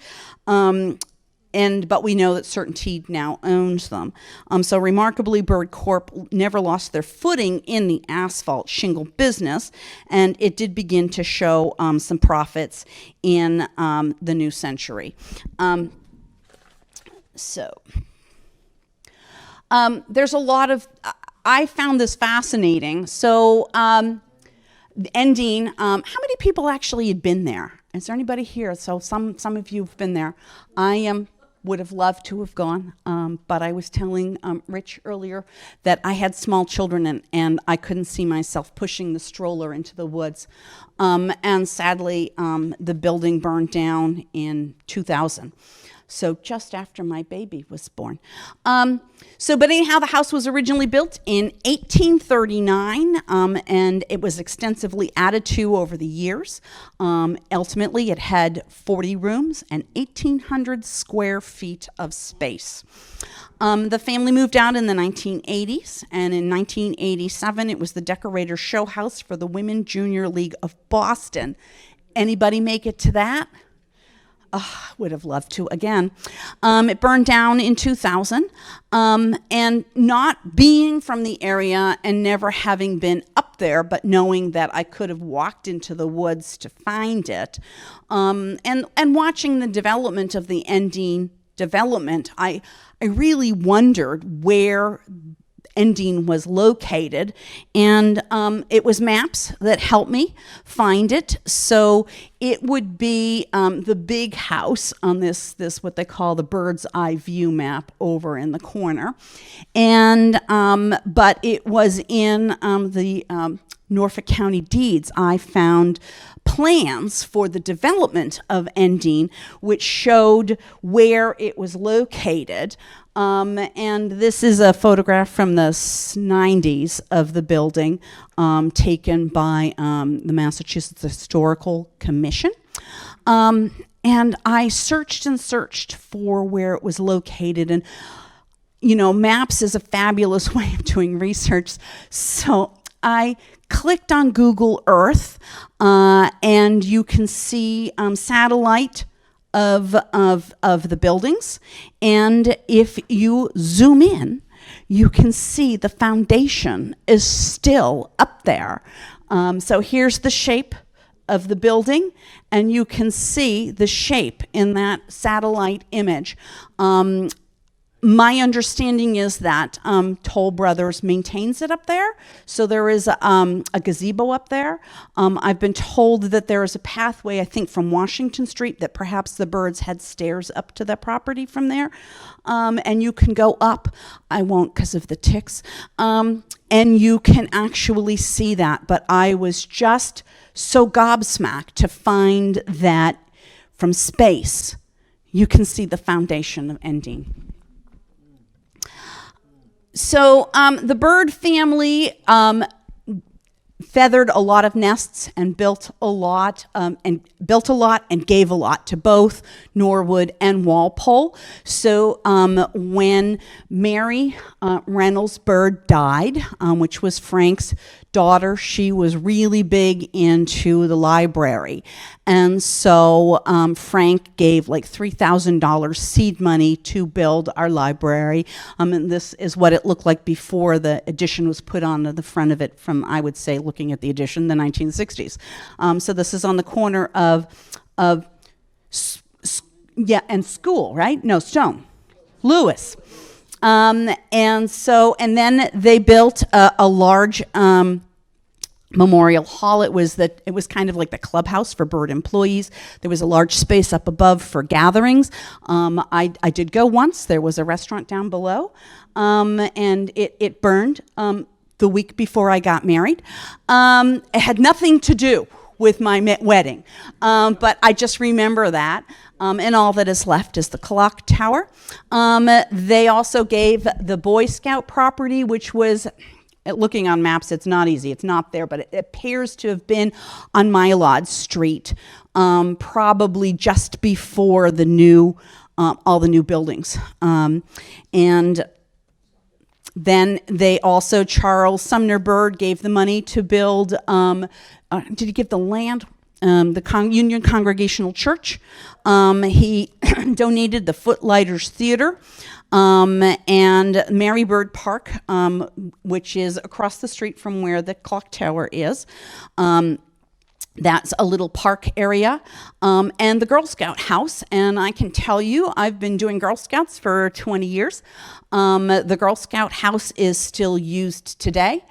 But we know that Certainty now owns them. So remarkably, Bird Corp never lost their footing in the asphalt shingle business, and it did begin to show some profits in the new century. There's a lot of, I found this fascinating. So Endine, how many people actually had been there? Is there anybody here? So some of you have been there. I would have loved to have gone, but I was telling Rich earlier that I had small children and I couldn't see myself pushing the stroller into the woods. And sadly, the building burned down in 2000. So just after my baby was born. But anyhow, the house was originally built in 1839, and it was extensively added to over the years. Ultimately, it had 40 rooms and 1,800 square feet of space. The family moved out in the 1980s, and in 1987, it was the decorator show house for the Women Junior League of Boston. Anybody make it to that? Would have loved to again. It burned down in 2000, and not being from the area and never having been up there, but knowing that I could have walked into the woods to find it, and watching the development of the Endine development, I really wondered where Endine was located, and it was maps that helped me find it. So it would be the big house on this what they call the bird's eye view map over in the corner, and but it was in the Norfolk County deeds. I found plans for the development of Endine, which showed where it was located. And this is a photograph from the 90s of the building, taken by the Massachusetts Historical Commission. And I searched and searched for where it was located. And, maps is a fabulous way of doing research. So I clicked on Google Earth, and you can see satellite of the buildings. And if you zoom in, you can see the foundation is still up there. So here's the shape of the building, and you can see the shape in that satellite image. My understanding is that Toll Brothers maintains it up there. So there is a gazebo up there. I've been told that there is a pathway, I think, from Washington Street, that perhaps the birds had stairs up to the property from there. And you can go up. I won't because of the ticks. And you can actually see that. But I was just so gobsmacked to find that from space, you can see the foundation of Endine. So the bird family feathered a lot of nests and built a lot and gave a lot to both Norwood and Walpole. So when Mary Reynolds Bird died, which was Frank's daughter, she was really big into the library. And so Frank gave like $3,000 seed money to build our library. And this is what it looked like before the addition was put on the front of it from, I would say, looking at the addition, the 1960s. So this is on the corner of and School, right? No, Stone. Lewis. And then they built a large memorial hall. It was kind of like the clubhouse for bird employees. There was a large space up above for gatherings. I did go once. There was a restaurant down below, and it burned the week before I got married. It had nothing to do with my wedding, but I just remember that. And all that is left is the clock tower. They also gave the Boy Scout property, which was, looking on maps, it's not easy. It's not there, but it appears to have been on Mylod Street, probably just before all the new buildings. And then they also, Charles Sumner Bird gave the money to build, did he give the land? The Union Congregational Church. He donated the Footlighters Theater, and Mary Bird Park, which is across the street from where the clock tower is. That's a little park area, and the Girl Scout house. And I can tell you, I've been doing Girl Scouts for 20 years. The Girl Scout house is still used today.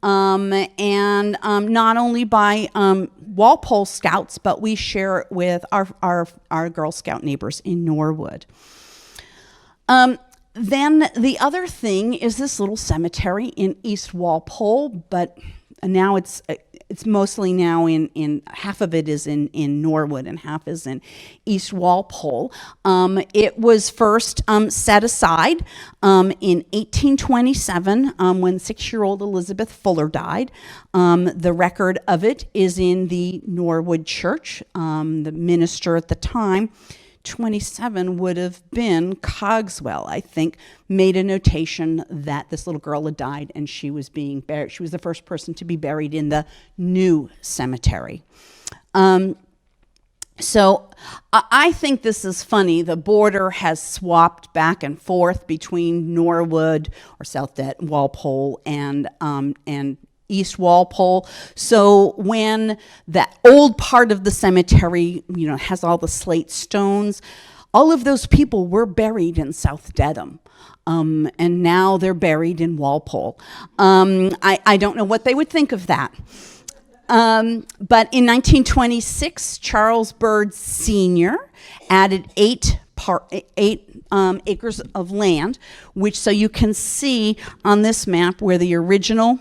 And not only by Walpole Scouts, but we share it with our Girl Scout neighbors in Norwood. Then the other thing is this little cemetery in East Walpole, but now it's mostly now in half of it is in Norwood and half is in East Walpole. It was first set aside in 1827 when 6-year-old Elizabeth Fuller died. The record of it is in the Norwood Church. The minister at the time, 27, would have been Cogswell, I think, made a notation that this little girl had died and she was being buried. She was the first person to be buried in the new cemetery. So I think this is funny. The border has swapped back and forth between Norwood or South Walpole and East Walpole. So when that old part of the cemetery, has all the slate stones, all of those people were buried in South Dedham. And now they're buried in Walpole. I don't know what they would think of that. But in 1926, Charles Bird Sr. added eight acres of land, which, so you can see on this map where the original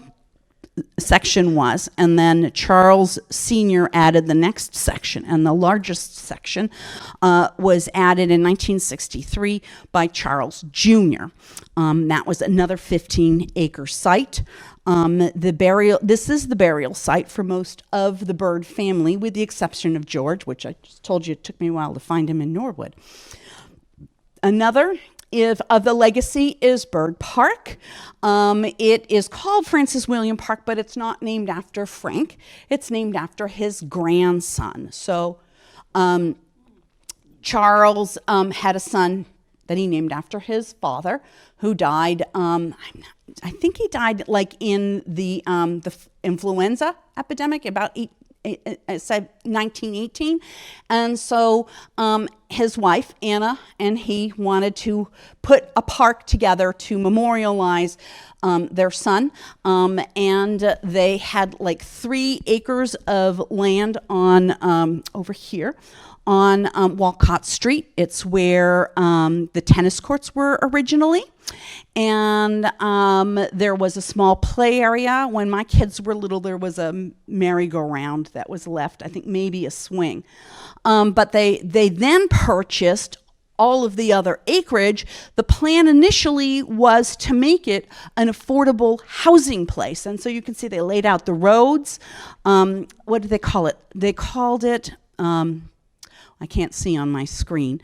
section was, and then Charles Sr. added the next section, and the largest section was added in 1963 by Charles Jr. That was another 15-acre site. This is the burial site for most of the Bird family, with the exception of George, which I just told you it took me a while to find him in Norwood. Another of the legacy is Bird Park. It is called Francis William Park, but it's not named after Frank. It's named after his grandson. So Charles had a son that he named after his father, who died. I think he died like in the influenza epidemic about 1918, and so his wife Anna and he wanted to put a park together to memorialize their son, and they had like 3 acres of land on over here on Walcott Street. It's where the tennis courts were originally. And there was a small play area. When my kids were little, there was a merry-go-round that was left, I think maybe a swing. But they then purchased all of the other acreage. The plan initially was to make it an affordable housing place. And so you can see they laid out the roads. What did they call it? They called it, I can't see on my screen.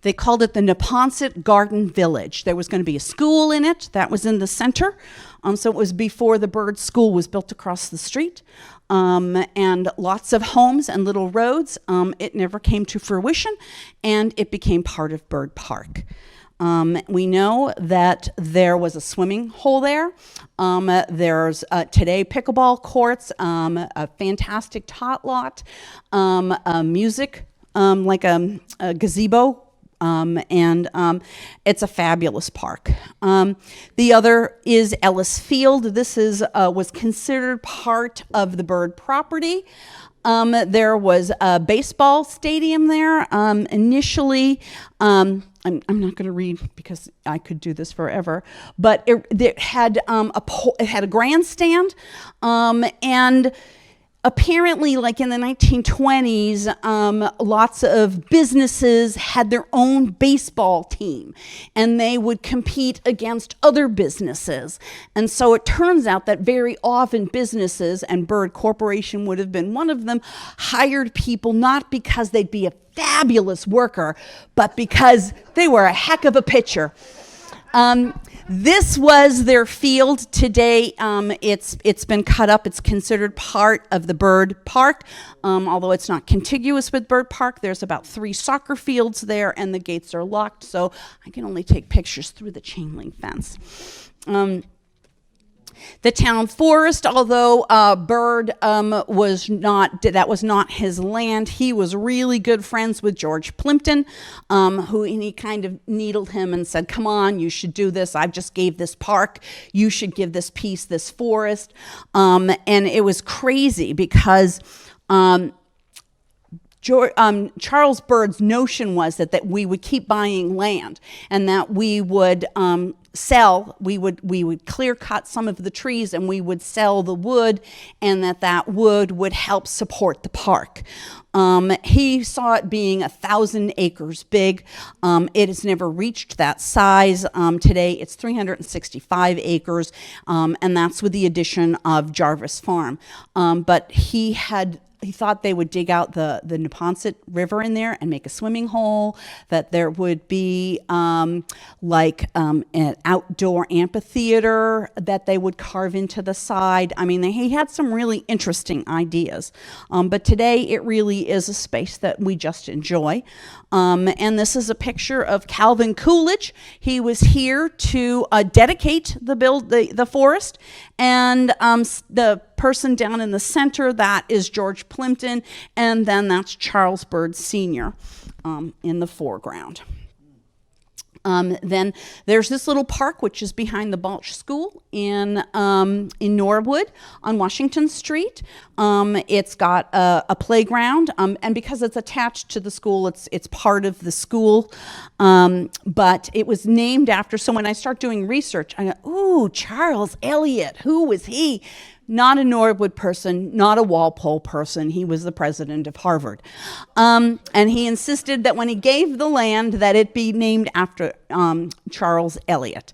They called it the Neponset Garden Village. There was going to be a school in it that was in the center. So it was before the Bird School was built across the street. And lots of homes and little roads. It never came to fruition, and it became part of Bird Park. We know that there was a swimming hole there. There's today pickleball courts, a fantastic tot lot, a music, like a gazebo, and it's a fabulous park. The other is Ellis Field. This was considered part of the Bird property. There was a baseball stadium there. Initially, I'm not going to read because I could do this forever, but it had a grandstand, and apparently, like in the 1920s, lots of businesses had their own baseball team, and they would compete against other businesses. And so it turns out that very often businesses, and Bird Corporation would have been one of them, hired people not because they'd be a fabulous worker, but because they were a heck of a pitcher. This was their field. Today, it's been cut up. It's considered part of the Bird Park, although it's not contiguous with Bird Park. There's about 3 soccer fields there, and the gates are locked, so I can only take pictures through the chain link fence. The town forest, although Bird was not his land, he was really good friends with George Plimpton, and he kind of needled him and said, come on, you should do this. I just gave this park. You should give this piece, this forest. And it was crazy because Charles Bird's notion was that we would keep buying land, and that we would sell, we would clear cut some of the trees, and we would sell the wood, and that wood would help support the park. He saw it being 1,000 acres big. It has never reached that size. Today it's 365 acres, and that's with the addition of Jarvis Farm. But he thought they would dig out the Neponset River in there and make a swimming hole, that there would be an outdoor amphitheater that they would carve into the side. I mean, he had some really interesting ideas. But today it really is a space that we just enjoy. And this is a picture of Calvin Coolidge. He was here to dedicate the forest, and the person down in the center, that is George Plimpton, and then that's Charles Bird Sr. In the foreground. Then there's this little park, which is behind the Balch School in Norwood on Washington Street. It's got a playground, and because it's attached to the school, it's part of the school. But it was named after. So when I start doing research, I go, "Ooh, Charles Eliot. Who was he?" Not a Norwood person, not a Walpole person. He was the president of Harvard. And he insisted that when he gave the land that it be named after Charles Eliot.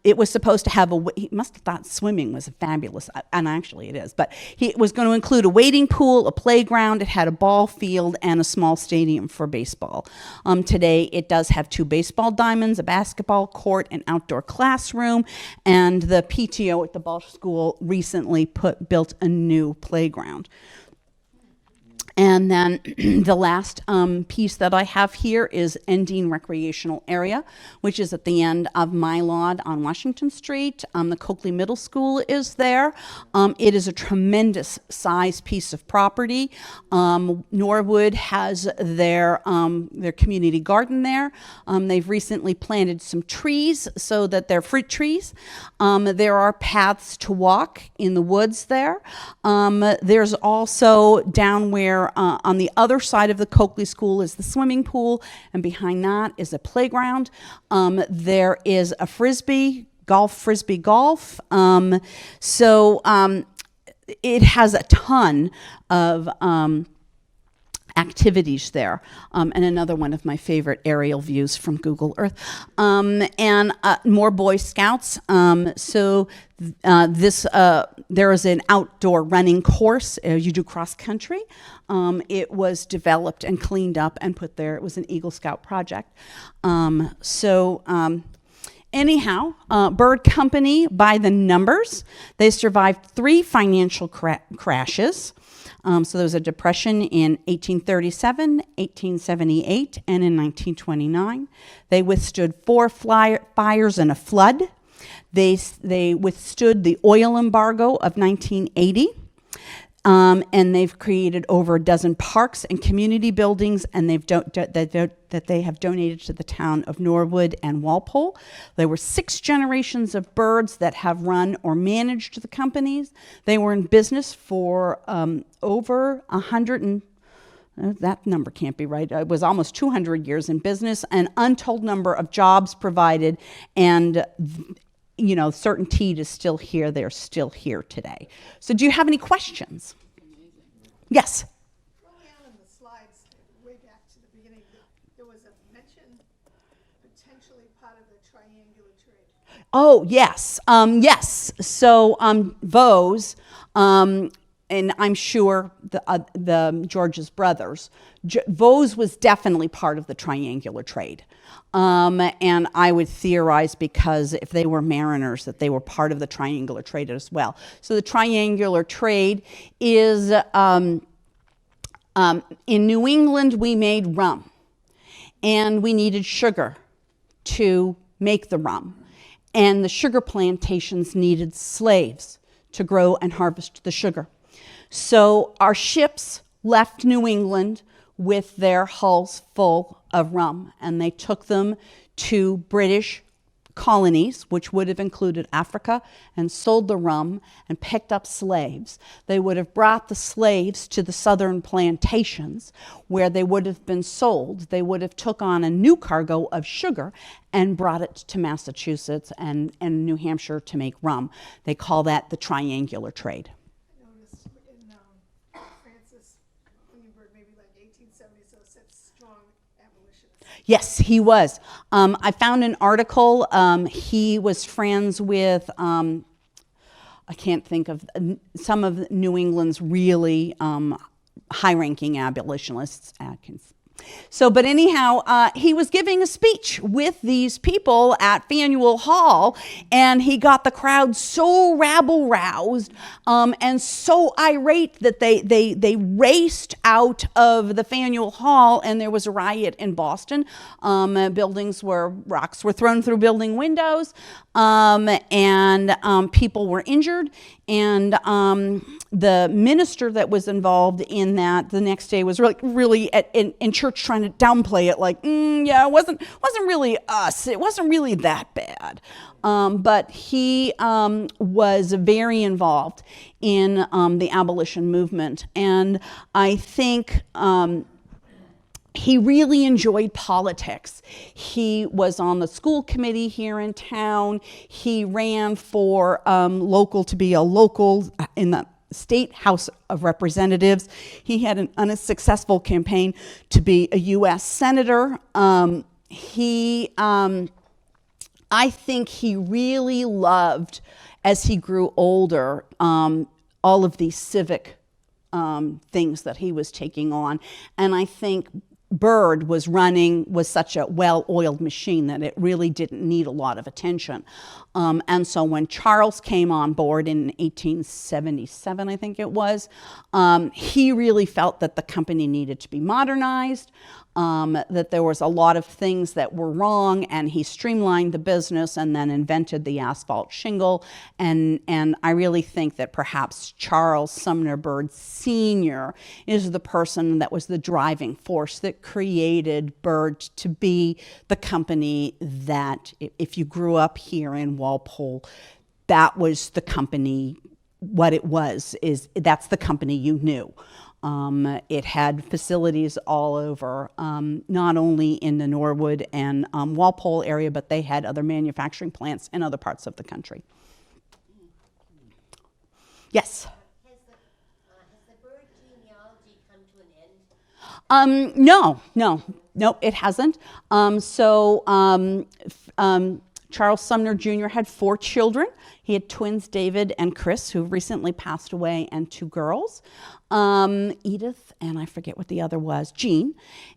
It was supposed to have he must have thought swimming was fabulous, and actually it is, but he was going to include a wading pool, a playground, it had a ball field, and a small stadium for baseball. Today it does have 2 baseball diamonds, a basketball court, an outdoor classroom, and the PTO at the Balch School recently built a new playground. And then the last piece that I have here is Endine Recreational Area, which is at the end of Mylod on Washington Street. The Coakley Middle School is there. It is a tremendous size piece of property. Norwood has their community garden there. They've recently planted some trees so that they're fruit trees. There are paths to walk in the woods there. There's also down where on the other side of the Coakley School is the swimming pool, and behind that is a playground. There is a frisbee golf. It has a ton of activities there, and another one of my favorite aerial views from Google Earth, and more Boy Scouts. There is an outdoor running course. You do cross country. It was developed and cleaned up and put there. It was an Eagle Scout project. Anyhow, Bird Company, by the numbers, they survived 3 financial crashes. So there was a depression in 1837, 1878, and in 1929. They withstood 4 fires and a flood. They withstood the oil embargo of 1980. And they've created over a dozen parks and community buildings, and that they have donated to the town of Norwood and Walpole. There were 6 generations of birds that have run or managed the companies. They were in business for over 100 and that number can't be right. It was almost 200 years in business, an untold number of jobs provided, and certain tea is still here. They're still here today. So do you have any questions? Yes. Early on in the slides, way back to the beginning, there was a mention potentially part of the triangular trade. Oh, yes. Yes. So Vose, and I'm sure the George's brothers, Vose was definitely part of the triangular trade. And I would theorize, because if they were mariners, that they were part of the triangular trade as well. So the triangular trade is, in New England, we made rum, and we needed sugar to make the rum. And the sugar plantations needed slaves to grow and harvest the sugar. So our ships left New England with their hulls full of rum, and they took them to British colonies, which would have included Africa, and sold the rum and picked up slaves. They would have brought the slaves to the southern plantations where they would have been sold. They would have took on a new cargo of sugar and brought it to Massachusetts and New Hampshire to make rum. They call that the triangular trade. Noticed in Francis Greenberg, maybe like 1870, so such strong abolitionist. Yes, he was. I found an article. He was friends with, I can't think of, some of New England's really high-ranking abolitionists, Atkins. So, but anyhow, he was giving a speech with these people at Faneuil Hall, and he got the crowd so rabble-roused and so irate that they raced out of the Faneuil Hall, and there was a riot in Boston. Rocks were thrown through building windows, and people were injured. And the minister that was involved in that the next day was really in church trying to downplay it, like, yeah, it wasn't really us. It wasn't really that bad. But he was very involved in the abolition movement. And I think he really enjoyed politics. He was on the school committee here in town. He ran for to be a local in the State House of Representatives. He had an unsuccessful campaign to be a U.S. Senator. I think he really loved, as he grew older, all of these civic things that he was taking on. And I think Byrd was such a well-oiled machine that it really didn't need a lot of attention. And so when Charles came on board in 1877, I think it was, he really felt that the company needed to be modernized, that there was a lot of things that were wrong, and he streamlined the business and then invented the asphalt shingle. And I really think that perhaps Charles Sumner Byrd Sr. is the person that was the driving force that created Byrd to be the company that, if you grew up here in Walpole, that was the company. What it was is that's the company you knew. It had facilities all over, not only in the Norwood and Walpole area, but they had other manufacturing plants in other parts of the country. Yes? Has the Byrd genealogy come to an end? No, it hasn't. Charles Sumner Jr. had 4 children. He had twins, David and Chris, who recently passed away, and 2 girls, Edith, and I forget what the other was, Jean.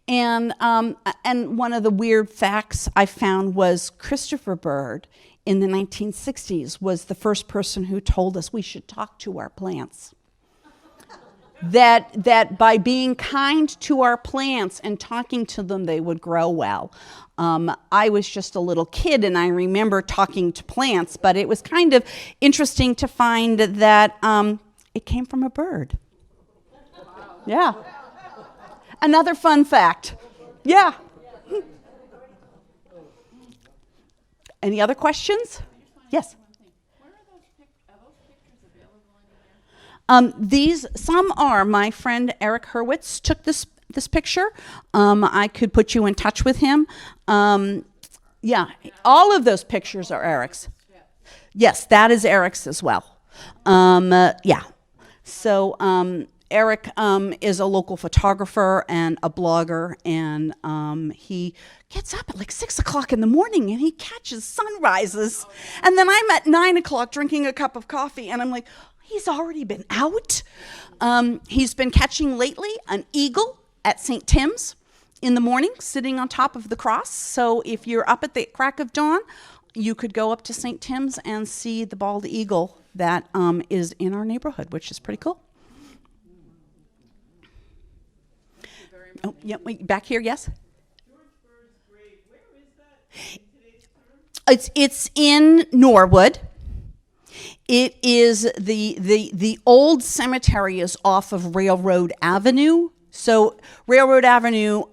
And one of the weird facts I found was Christopher Byrd in the 1960s was the first person who told us we should talk to our plants. That by being kind to our plants and talking to them, they would grow well. I was just a little kid, and I remember talking to plants, but it was kind of interesting to find that it came from a bird. Wow. Yeah. Another fun fact. Yeah. Any other questions? Yes. Some are. My friend Eric Hurwitz took this picture. I could put you in touch with him. Yeah, all of those pictures are Eric's. Yes, that is Eric's as well. Yeah. So Eric is a local photographer and a blogger, and he gets up at like 6 o'clock in the morning and he catches sunrises. And then I'm at 9 o'clock drinking a cup of coffee, and I'm like, he's already been out. He's been catching lately an eagle at St. Tim's in the morning, sitting on top of the cross. So if you're up at the crack of dawn, you could go up to St. Tim's and see the bald eagle that is in our neighborhood, which is pretty cool. Oh, yeah, wait, back here, yes? George Byrd's grave, where is that in today's terms? It's in Norwood. It is the old cemetery is off of Railroad Avenue. So Railroad Avenue,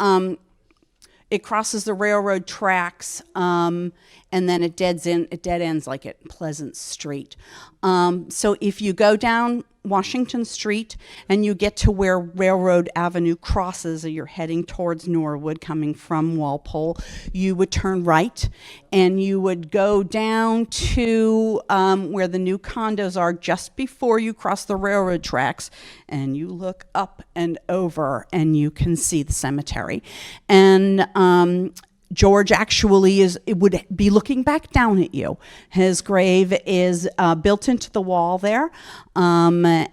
it crosses the railroad tracks, and then it dead ends like at Pleasant Street. So if you go down Washington Street and you get to where Railroad Avenue crosses, or you're heading towards Norwood coming from Walpole, you would turn right and you would go down to where the new condos are just before you cross the railroad tracks, and you look up and over and you can see the cemetery. And George actually would be looking back down at you. His grave is built into the wall there.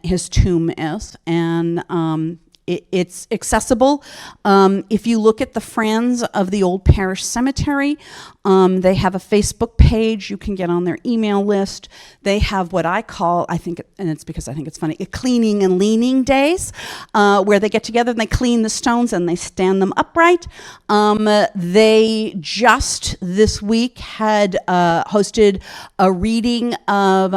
His tomb is, and it's accessible. If you look at the Friends of the Old Parish Cemetery, they have a Facebook page. You can get on their email list. They have what I call, and it's because I think it's funny, cleaning and leaning days, where they get together and they clean the stones and they stand them upright. They just this week had hosted a reading of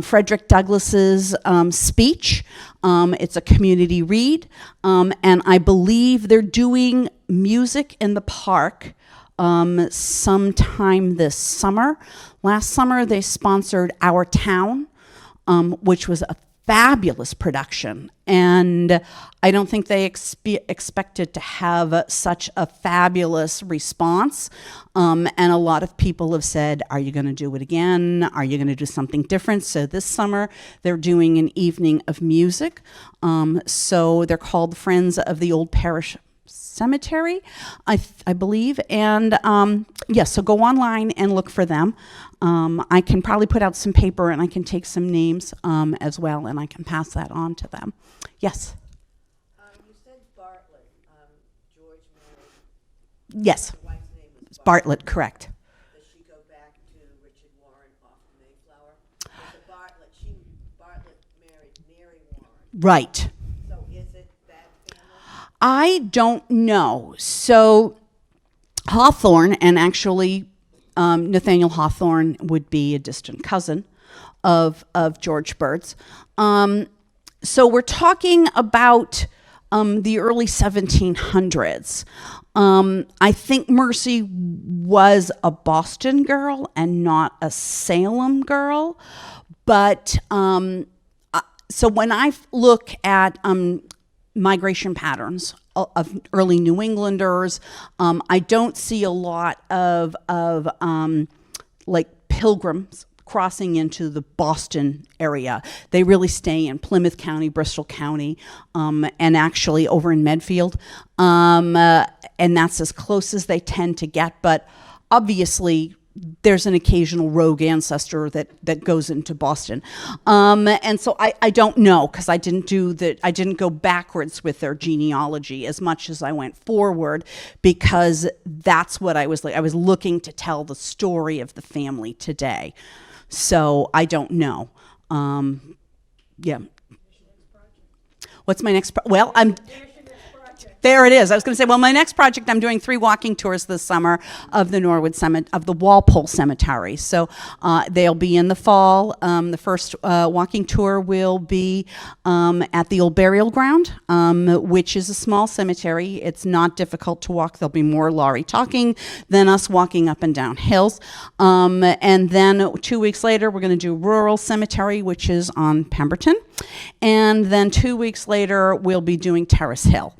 Frederick Douglass's speech It's a community read, and I believe they're doing music in the park sometime this summer. Last summer, they sponsored Our Town, which was a fabulous production, and I don't think they expected to have such a fabulous response. And a lot of people have said, are you going to do it again? Are you going to do something different? So this summer, they're doing an evening of music. So they're called Friends of the Old Parish Cemetery, I believe. And yes, so go online and look for them. I can probably put out some paper and I can take some names as well, and I can pass that on to them. Yes? You said Bartlett, George married, Yes, the wife's name was Bartlett, correct. Does she go back to Richard Warren off the Mayflower? Bartlett married Mary Warren. Right. So is it that family? I don't know. So Hawthorne, and actually Nathaniel Hawthorne would be a distant cousin of George Bird's. So we're talking about the early 1700s. I think Mercy was a Boston girl and not a Salem girl. But so when I look at migration patterns of early New Englanders, I don't see a lot of like pilgrims crossing into the Boston area. They really stay in Plymouth County, Bristol County, and actually over in Medfield. And that's as close as they tend to get. But obviously, there's an occasional rogue ancestor that goes into Boston. And so I don't know, because I didn't go backwards with their genealogy as much as I went forward, because that's what I was like. I was looking to tell the story of the family today. So I don't know. Yeah. What's my next well, there it is. I was going to say, well, my next project, I'm doing 3 walking tours this summer of the Walpole Cemetery. So they'll be in the fall. The first walking tour will be at the old burial ground, which is a small cemetery. It's not difficult to walk. There'll be more Laurie talking than us walking up and down hills. And then 2 weeks later, we're going to do rural cemetery, which is on Pemberton. And then 2 weeks later, we'll be doing Terrace Hill.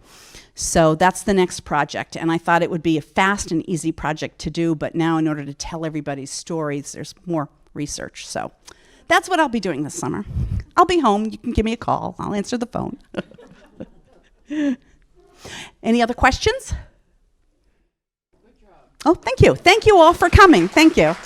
So that's the next project, and I thought it would be a fast and easy project to do, but now in order to tell everybody's stories, there's more research. So that's what I'll be doing this summer. I'll be home. You can give me a call. I'll answer the phone. Any other questions? Good job. Oh, thank you. Thank you all for coming. Thank you.